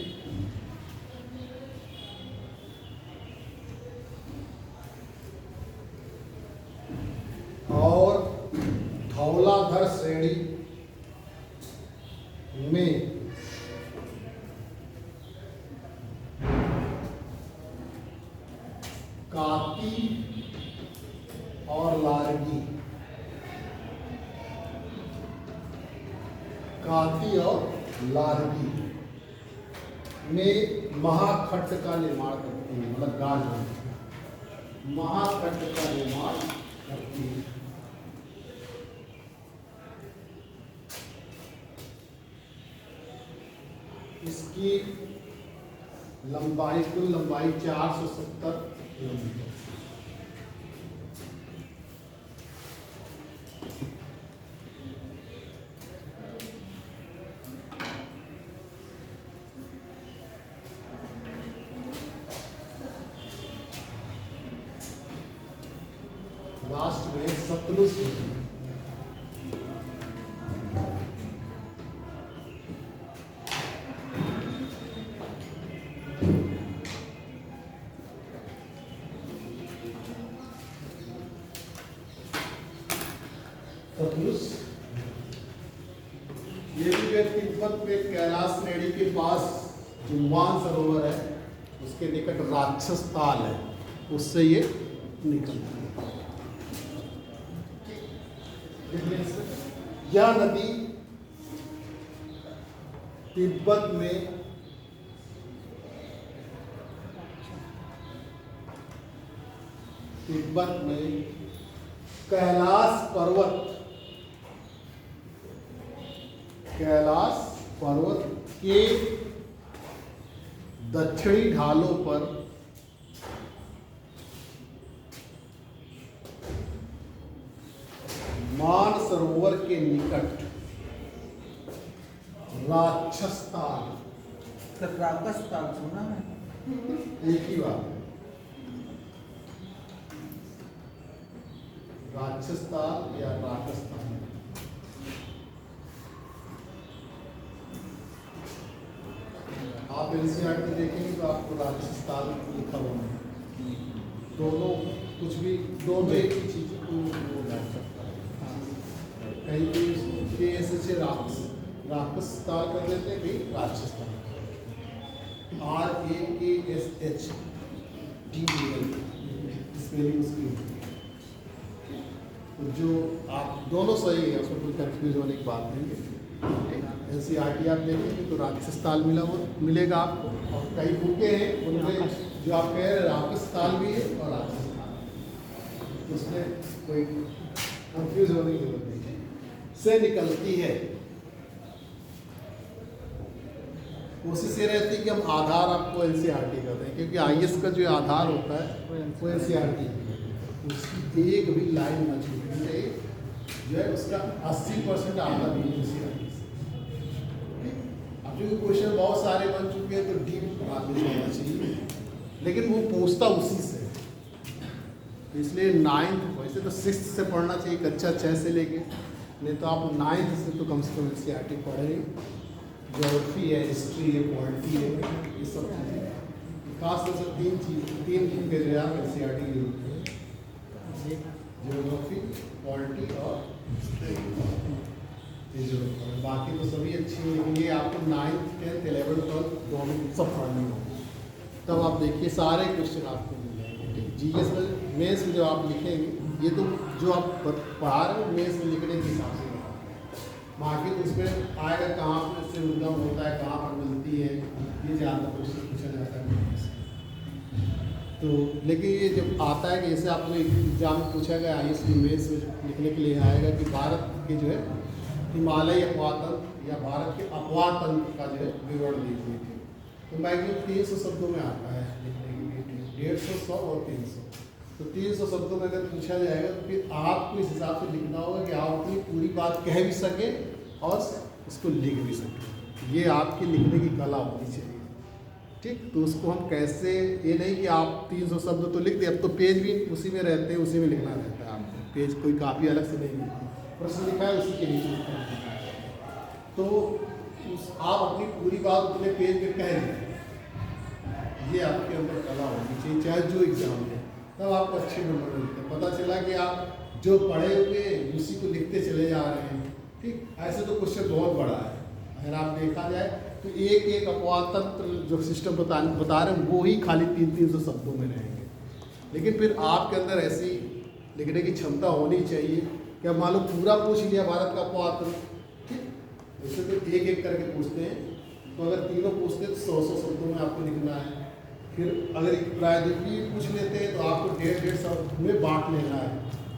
और धौलाधर श्रेणी में काती और लारगी, काती और लारगी में महाखट्ट का निर्माण करती है, मतलब गाढ़ महाखट्ट का निर्माण करती है। इसकी लंबाई, कुल लंबाई 470 किलोमीटर। लास्ट में सतलुज ये भी तिब्बत में कैलाश श्रेणी के पास जो मानसरोवर है उसके निकट राक्षस ताल है, उससे ये निकलती है। यह नदी तिब्बत में कैलाश पर्वत के दक्षिणी ढालों पर मानसरोवर के निकट राक्षस ताल सुना है, एक ही बात, राक्षस ताल या राक्षस ताल। आप एनसीईआरटी में देखेंगे तो आपको राक्षस ताल लिखा हुआ है। दोनों कुछ भी दोनों एक ही चीज को वो बैठ सकता है। कहीं भी ऐसे राक्षस ताल कर देते हैं, कहीं राक्षस ताल, RAKSH TAL स्पेलिंग उसकी। जो आप दोनों सही है, उसमें कोई कंफ्यूज होने की बात नहीं है। एनसीईआरटी आप देखेंगे तो राक्षस ताल मिलेगा आपको, और कई बुकें हैं उनमें जो आप कह रहे हैं राक्षस ताल भी है और राक्षस ताल, उसमें कोई कंफ्यूज होने की जरूरत नहीं है। से निकलती है। कोशिश ये रहती है कि हम आधार आपको एनसीईआरटी का दें, क्योंकि आईएएस का जो आधार होता है वो एनसीईआरटी, उसकी एक भी लाइन न छूटने जो है उसका 80% आधा भी एनसीईआरटी से। अब जो क्वेश्चन बहुत सारे बन चुके हैं तो डीप आगे होना चाहिए, लेकिन वो पूछता उसी से, इसलिए 9th, वैसे तो 6th से पढ़ना चाहिए, कक्षा 6 से लेके, नहीं तो आप 9th से तो कम एनसीईआरटी पढ़ेंगे। ज्योग्राफी है, हिस्ट्री है, पॉलिटी है, ये सब चीज़ें खासतौर से तीन बुक के जो है एनसीईआरटी की जरूरत है, ज्योग्राफी, पॉलिटी और ये जरूरत है। बाकी तो सभी अच्छी है, लेकिन ये आपको 9th, 10th, 11th, 12th दोनों सब पढ़नी होगी, तब आप देखिए सारे क्वेश्चन आपको मिल जाएंगे। जीएस में मेंस में जो आप लिखेंगे, ये तो जो आप पढ़ा रहे हो मेंस में लिखने के हिसाब से बाकी तो उसमें आएगा कहाँ पर से उद्गम होता है, कहाँ पर मिलती है, ये ज़्यादा क्वेश्चन पूछा जाता है। तो लेकिन ये जब आता है कि जैसे आपको एग्जाम में पूछा गया IAS की मेंस में लिखने के लिए आएगा कि भारत के जो है हिमालयी अपवाह तंत्र या भारत के अपवाह तंत्र का जो है विवरण दीजिए। तो मैक्सिमम 300 शब्दों में आता है लिखने के लिए, 150, 100 और 300। तो 300 शब्दों में अगर पूछा जाएगा तो फिर आपको इस हिसाब से लिखना होगा कि आप अपनी पूरी बात कह भी सकें और उसको लिख भी सकें। ये आपकी लिखने की कला होनी चाहिए। ठीक, तो उसको हम कैसे, ये नहीं कि आप 300 शब्द तो लिख दिए, अब तो पेज भी उसी में रहते हैं, उसी में लिखना रहता है आपको, पेज कोई काफ़ी अलग से नहीं लिखना, प्रश्न लिखा है उसी के नीचे लिखना है। तो आप अपनी पूरी बात अपने पेज में कह दें, ये आपके अंदर कला होनी चाहिए, चाहे जो एग्जाम है, तब आपको अच्छे नंबर मिलते हैं। पता चला कि आप जो पढ़े हुए उसी को लिखते चले जा रहे हैं। ठीक, ऐसे तो क्वेश्चन बहुत बड़ा है, अगर आप देखा जाए तो एक एक अपवाह तंत्र जो सिस्टम बता रहे हैं वो ही खाली 300 शब्दों में रहेंगे। लेकिन फिर आपके अंदर ऐसी लिखने की क्षमता होनी चाहिए कि अब मान लो पूरा पूछ लिया भारत का अपवाह तंत्र, ठीक, वैसे तो एक एक करके पूछते हैं, तो अगर तीनों पूछते तो 100 शब्दों में आपको लिखना है। फिर अगर प्रायद्वीपीय पूछ लेते हैं तो आपको 150 शब्द में बांट लेना है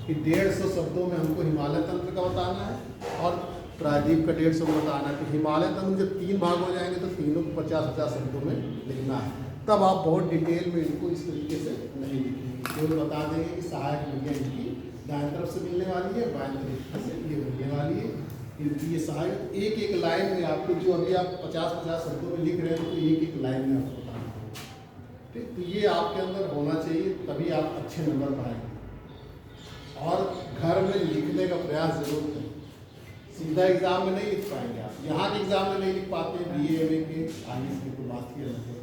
कि 150 शब्दों में हमको हिमालय तंत्र का बताना है और प्रायद्वीप का 150 बताना है। तो हिमालय तंत्र जब 3 भाग हो जाएंगे तो तीनों को 50-50 शब्दों में लिखना है। तब आप बहुत डिटेल में इनको इस तरीके से नहीं लिखेंगे, केवल बता देंगे कि सहायक विधियाँ इनकी दाएं तरफ से मिलने वाली है, बाएं तरफ से ये मिलने वाली है, इनकी ये सहायक एक एक लाइन में आपको, जो अभी आप 50-50 शब्दों में लिख रहे हैं तो एक एक लाइन में आपको बताना होगा। ठीक, तो ये आपके अंदर होना चाहिए, तभी आप अच्छे नंबर पाएंगे। और घर में लिखने का प्रयास जरूर करें, सीधा एग्जाम में नहीं लिख पाएंगे आप, यहाँ के एग्जाम में नहीं लिख पाते, BA MA के IAS की तो बात ही अलग है।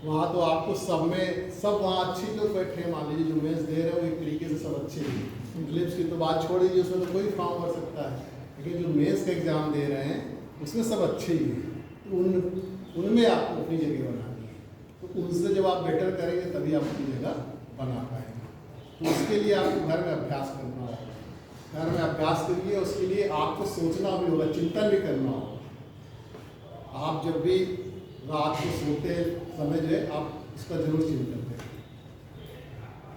वहाँ तो आपको सब में सब वहाँ अच्छे लोग बैठे हैं, मान लीजिए जो मेंस दे रहे हो एक तरीके से सब अच्छे हैं, फिलिप्स की तो बात छोड़ दीजिए, उसमें तो कोई फॉर्म भर सकता है, लेकिन जो मेंस का एग्जाम दे रहे हैं उसमें सब अच्छे ही हैं, तो उनमें आपको अपनी जगह बनानी है। तो उनसे जब आप बेटर करेंगे तभी आप अपनी जगह बना पाएंगे। तो उसके लिए आपको घर में अभ्यास करना होगा, घर में अभ्यास करिए, उसके लिए आपको सोचना भी होगा, चिंतन भी करना होगा। आप जब भी रात को सोते समय जो है आप इसका जरूर चिंतन करें।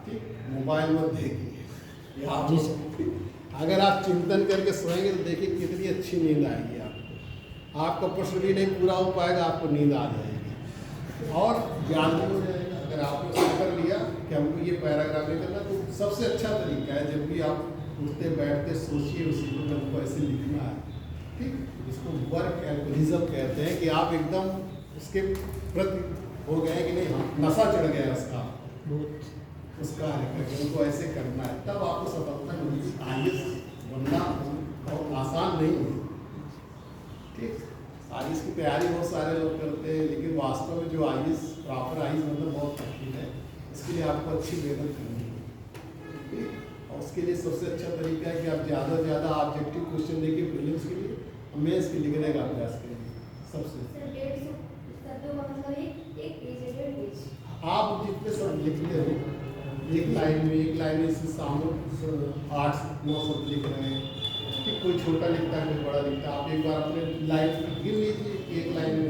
ठीक, मोबाइल मत देखिए, आप अगर आप चिंतन करके सोएंगे तो देखिए कितनी अच्छी नींद आएगी आपको, आपका प्रश्न भी नहीं पूरा हो पाएगा, आपको नींद आ जाएगी और याद भी हो जाएगा। अगर आपने उसको कर लिया कि हमको ये पैराग्राफ नहीं करना, तो सबसे अच्छा तरीका है जब भी आप उठते बैठते सोचिए उसी को हमको ऐसे लिखना है। ठीक, इसको वर्क एल्कोहलिज्म कहते हैं कि आप एकदम उसके प्रति हो गए कि नहीं, हम नशा चढ़ गया उसका उनको ऐसे करना है, तब आपको सफलता मिलेगी। IAS बनना बहुत आसान नहीं है। ठीक, IAS की तैयारी बहुत सारे लोग करते हैं, लेकिन वास्तव में जो IAS प्रॉपर IAS बनना बहुत कठिन है, इसके लिए आपको अच्छी मेहनत करनी है। ठीक, और उसके लिए सबसे अच्छा तरीका है कि आप ज़्यादा से ज़्यादा ऑब्जेक्टिव क्वेश्चन देखिए प्रीलिम्स के लिए, मेंस के लिखने का अभ्यास करिए। सबसे आप जितने सब लिखते हो एक लाइन में से सामने 8-9 शब्द लिख रहे हैं, ठीक, कोई छोटा लिखता है कोई बड़ा लिखता है, आप एक बार अपने लाइन गिन लीजिए, एक लाइन में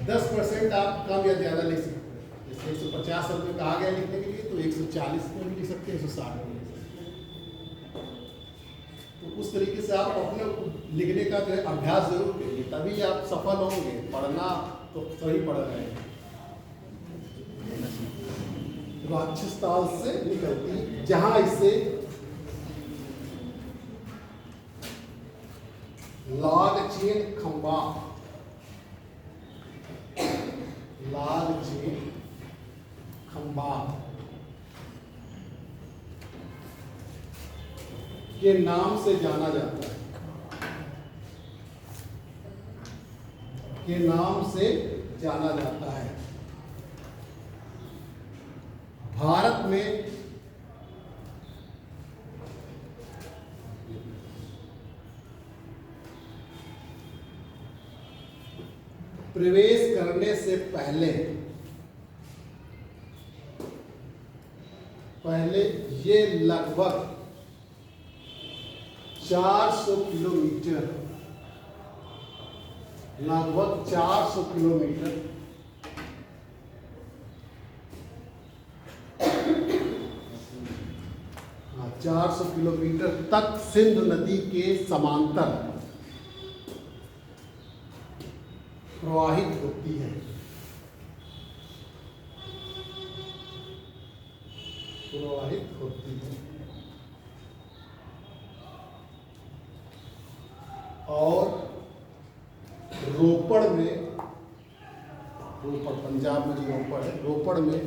10% आप कम या ज़्यादा लिख सकते हैं। जैसे 150 शब्द में कहा गया लिखने के लिए तो 140 में भी लिख सकते हैं, 160 में लिख सकते हैं। तो उस तरीके से आप अपने लिखने का जो है अभ्यास जरूर करिए, तभी आप सफल होंगे। पढ़ना तो सही पढ़ रहे हैं, राक्षस ताल से निकलती जहां इससे लाग चेन खंबा, लाग चेन खंबा के नाम से जाना जाता है, के नाम से जाना जाता है। भारत में प्रवेश करने से पहले ये लगभग 400 किलोमीटर, लगभग 400 किलोमीटर 400 किलोमीटर तक सिंध नदी के समांतर प्रवाहित होती है। प्रवाहित होती है और रोपड़ में, रोपड़ पंजाब में जो रोपड़ है, रोपड़ में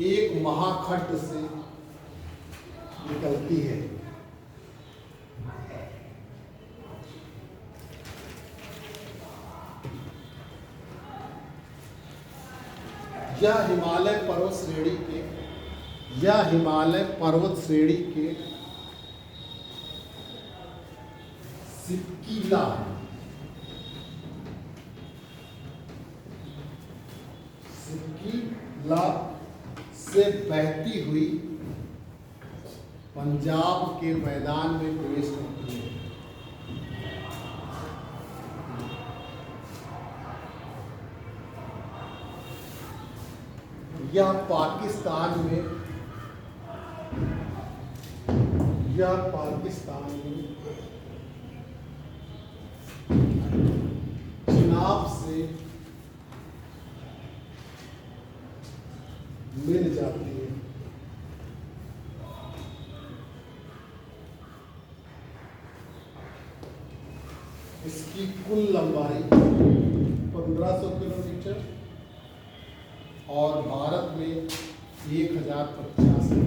एक महाखड्ड से निकलती है। यह हिमालय पर्वत श्रेणी के, यह हिमालय पर्वत श्रेणी के सिक्किला से बहती हुई पंजाब के मैदान में प्रवेश करती है। यह पाकिस्तान में, चिनाब से मिल जाती है। इसकी कुल लंबाई 1500 किलोमीटर और भारत में 1050 है।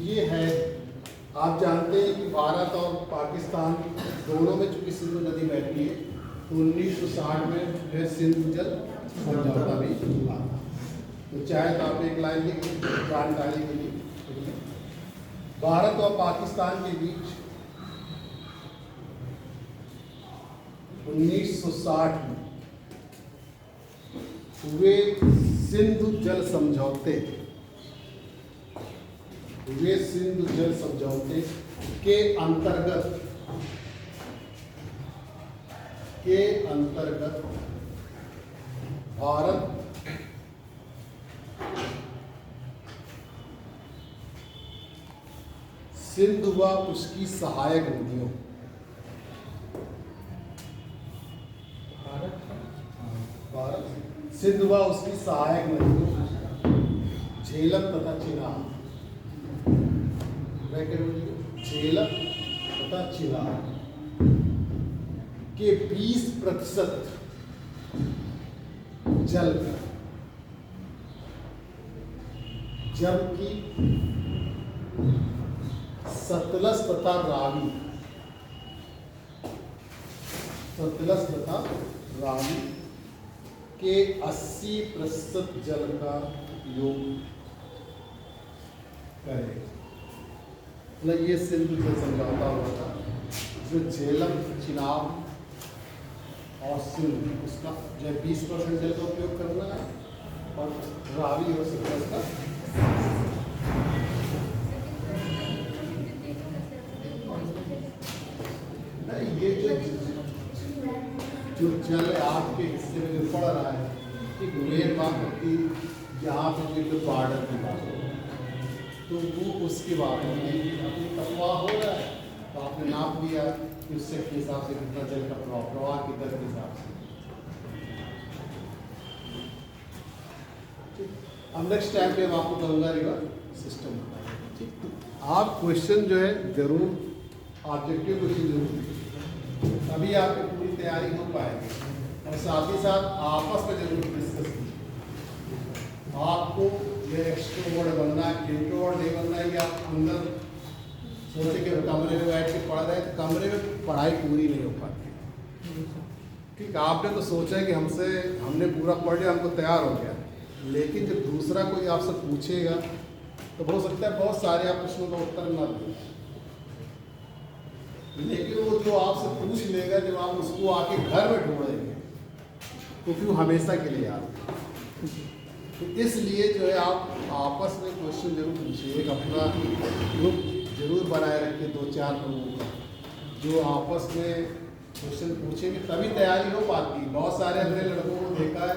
ये है, आप जानते हैं कि भारत और पाकिस्तान दोनों में चूंकि सिंधु नदी बहती है, तो 1960 में जो है सिंधु जल समझौता भी हुआ था। तो चाहे तो आप एक लाइन लिख जानकारी के लिए, भारत और पाकिस्तान के बीच 1960 में हुए सिंधु जल समझौते के अंतर्गत भारत सिंध व उसकी सहायक नदियों, सिंध व उसकी सहायक नदियों झेलम तथा चिनाब, झेलम तथा चिनाब के 20% जल का, जबकि सतलज तथा रावी के 80% जल का उपयोग करें। मतलब ये सिंधु जल समझौता हुआ था, जो झेलम, चिनाब और सिंध, उसका जो 20% जल का उपयोग करना है और रावी और सतलज का नहीं। ये जो जल आपके हिस्से में जो पड़ रहा है, ठीक मेन बात होती यहाँ पे जो बॉर्डर की बात हो, तो वो उसकी बात होती है कि अभी अफवाह हो रहा है, तो आपने नाप लिया कि उससे के हिसाब से कितना जल का प्रवाह की दर के हिसाब से। अब नेक्स्ट टाइम पे मैं आपको कहूँगा रिवर सिस्टम, ठीक। आप क्वेश्चन जो है जरूर, ऑब्जेक्टिव क्वेश्चन जरूर, तभी आपकी पूरी तैयारी हो पाएगी। और साथ ही साथ आपस में जरूर डिस्कस कीजिए। आपको ये एक्सट्रोवर्ट बनना है, इंट्रोवर्ट नहीं बनना है कि आप अंदर सोचे कि कमरे में बैठ के पढ़ रहे हैं, तो कमरे में पढ़ाई पूरी नहीं हो पाती। ठीक, आपने तो सोचा है कि हमने पूरा पढ़ लिया, हमको तैयार हो गया, लेकिन जब दूसरा कोई आपसे पूछेगा तो हो सकता है बहुत सारे आप प्रश्नों का उत्तर न दें, लेकिन वो जो आपसे पूछ लेगा, जब आप उसको आके घर में ढूंढेंगे तो फिर हमेशा के लिए याद। तो इसलिए जो है आप आपस में क्वेश्चन जरूर पूछिए, एक अपना ग्रुप जरूर बनाए रखिए 2-4 लोगों का, जो आपस में क्वेश्चन पूछेंगे तभी तैयारी हो पाती। बहुत सारे हमने लड़कों को देखा है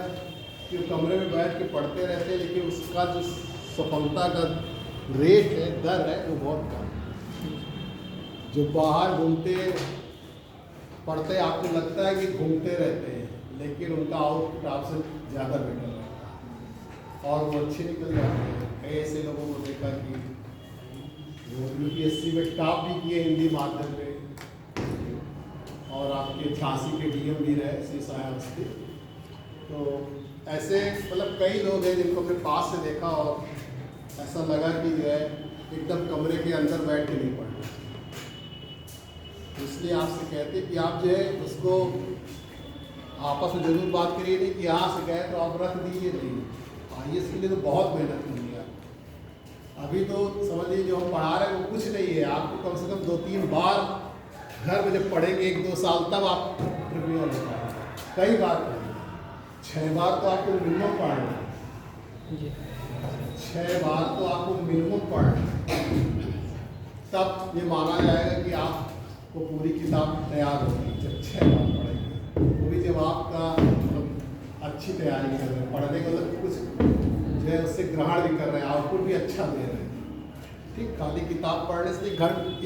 कि वो कमरे में बैठ के पढ़ते रहते हैं, लेकिन उसका जो सफलता का रेट है, दर है, वो बहुत कम है। जो बाहर घूमते पढ़ते आपको लगता है कि घूमते रहते हैं, लेकिन उनका आउटपुट आपसे ज़्यादा बेटर रहता है और वो अच्छे निकल जाते हैं। कई ऐसे लोगों को देखा कि वो UPSC में टॉप भी किए हिंदी माध्यम में, और आपके झांसी के DM भी रहे श्री सायावस्थी। तो ऐसे मतलब कई लोग हैं जिनको अपने पास से देखा और ऐसा लगा कि जो है एकदम कमरे के अंदर बैठ के नहीं पढ़ना। इसलिए आपसे कहते हैं कि आप जो है उसको आपस में जरूर बात करिए, नहीं कि यहाँ से गए तो आप रख दीजिए। नहीं, IAS के लिए तो बहुत मेहनत करनी है। अभी तो समझ लीजिए जो हम पढ़ा रहे हैं वो कुछ नहीं है, आपको कम से कम 2-3 बार घर में जब पढ़ेंगे 1-2 साल तब आप प्रिपेयर हो पाएंगे। कई बार पढ़ेंगे, 6 बार तो आपको मिनिमम पढ़ना है, 6 बार तो आपको मिनिमम पढ़ना है, तब ये माना जाएगा कि आपको पूरी किताब तैयार होगी। जब 6 बार पढ़ेंगे, वो भी जब आपका मतलब अच्छी तैयारी कर रहे हैं, पढ़ने का मतलब कुछ जो है उससे ग्रहण भी कर रहे हैं, आउटपुट भी अच्छा दे रहे हैं। ठीक, खाली किताब पढ़ने से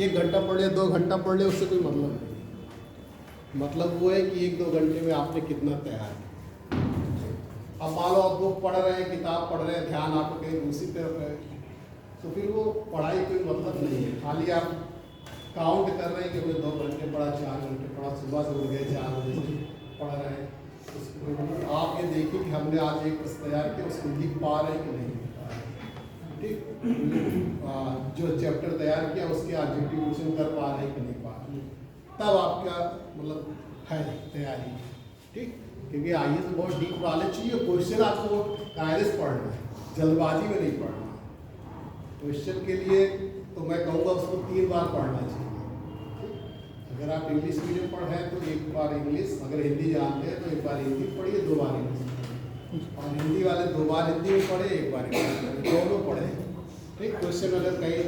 1 घंटा पढ़ लिया, 2 घंटा पढ़ लिया, उससे कोई मतलब नहीं। मतलब वो है कि 1-2 घंटे में आपने कितना तैयार किया। अब मान लो आप बुक पढ़ रहे हैं, किताब पढ़ रहे हैं, ध्यान आपको कहीं दूसरी तरफ है, तो फिर वो पढ़ाई कोई मतलब नहीं है। खाली आप काउंट कर रहे हैं कि हमने 2 घंटे पढ़ा, 4 घंटे पढ़ा, सुबह से उठ गए 4 बजे से पढ़ रहे हैं। आप ये देखिए कि हमने आज एक प्रश्न तैयार किया, उसको लिख पा रहे हैं कि नहीं लिख पा रहे। ठीक, जो चैप्टर तैयार किया उसके ऑब्जेक्टिव क्वेश्चन कर पा रहे हैं कि नहीं पा रहे, तब आपका मतलब है तैयारी। ठीक, क्योंकि IAS में बहुत डीप नॉलेज चाहिए। क्वेश्चन आपको कायदे से पढ़ना है, जल्दबाजी में नहीं पढ़ना। क्वेश्चन के लिए तो मैं कहूँगा उसको 3 बार पढ़ना चाहिए। अगर आप इंग्लिश मीडियम पढ़ हैं तो 1 बार इंग्लिश, अगर हिंदी जानते हैं तो 1 बार हिंदी पढ़िए, 2 बार इंग्लिश, और हिंदी वाले 2 बार हिंदी में पढ़े, 1 बार इंग्लिश पढ़े, दोनों पढ़े। ठीक, क्वेश्चन अगर कहीं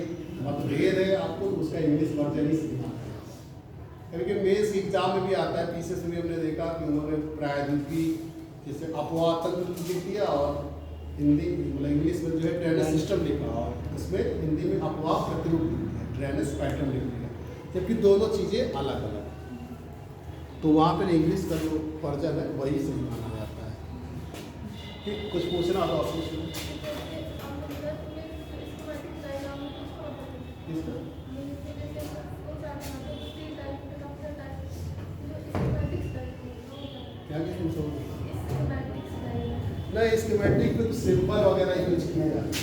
मतभेद है आपको तो उसका इंग्लिश वर्जन ही सीखना है। क्योंकि मेंस एग्जाम में भी आता है, पीछे से भी हमने देखा कि उन्होंने प्रायद्वीपी जैसे अपवाद तक लिख दिया और हिंदी मतलब इंग्लिश में जो है ड्रेनेज सिस्टम लिखा, और उसमें हिंदी में अपवाद प्रतिरूप लिख दिया, ड्रेनेज पैटर्न लिख दिया, जबकि दोनों चीज़ें अलग अलग। तो वहाँ पर इंग्लिश का जो वर्जन है वही सही माना जाता है। ठीक, कुछ पूछना तो आप पूछ लो। क्या तुम समझ नहीं, स्कीमेटिक में सिंबल वगैरह यूज किया जाता है।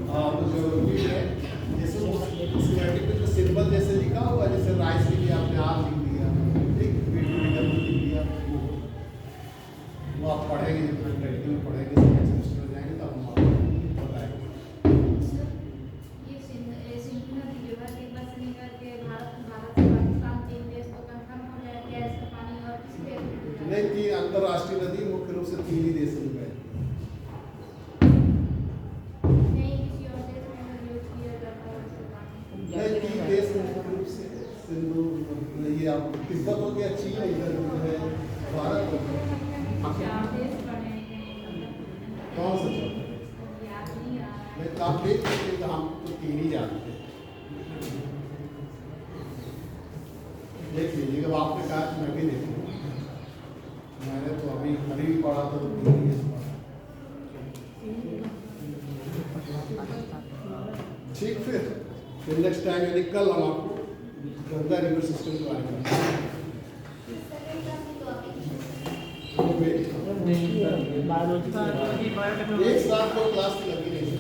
हाँ, तो ज्योग्राफी है जैसे स्कीमेटिक में जो सिंबल जैसे लिखा हुआ, जैसे राइस के लिए आपने आर लिख दिया, ठीक, लिख दिया, वो आप पढ़ेंगे जब प्रैक्टिकल में पढ़ेंगे, सेकंड सेमेस्टर में जाएंगे तब हम आपको बताएंगे। नहीं, 3 अंतर्राष्ट्रीय नदी मुख्य रूप से 3 ही देशों में है। नहीं, 3 देश मुख्य रूप से, सिंधु, ये आप तिब्बत हो गया, चीन, इधर जो है भारत हो गया। कौन सा आप देख लीजिए, तो हम तो 3 ही जानते हैं। देख लीजिए, जब आपने कहा कि मैं भी देखूँ, मैंने तो अभी भी पढ़ा था तो 3 ही पढ़ा। ठीक, फिर नेक्स्ट टाइम यानी कल हम आपको गंगा रिवर सिस्टम के बारे में एक साथ 2 क्लास की लगी नहीं।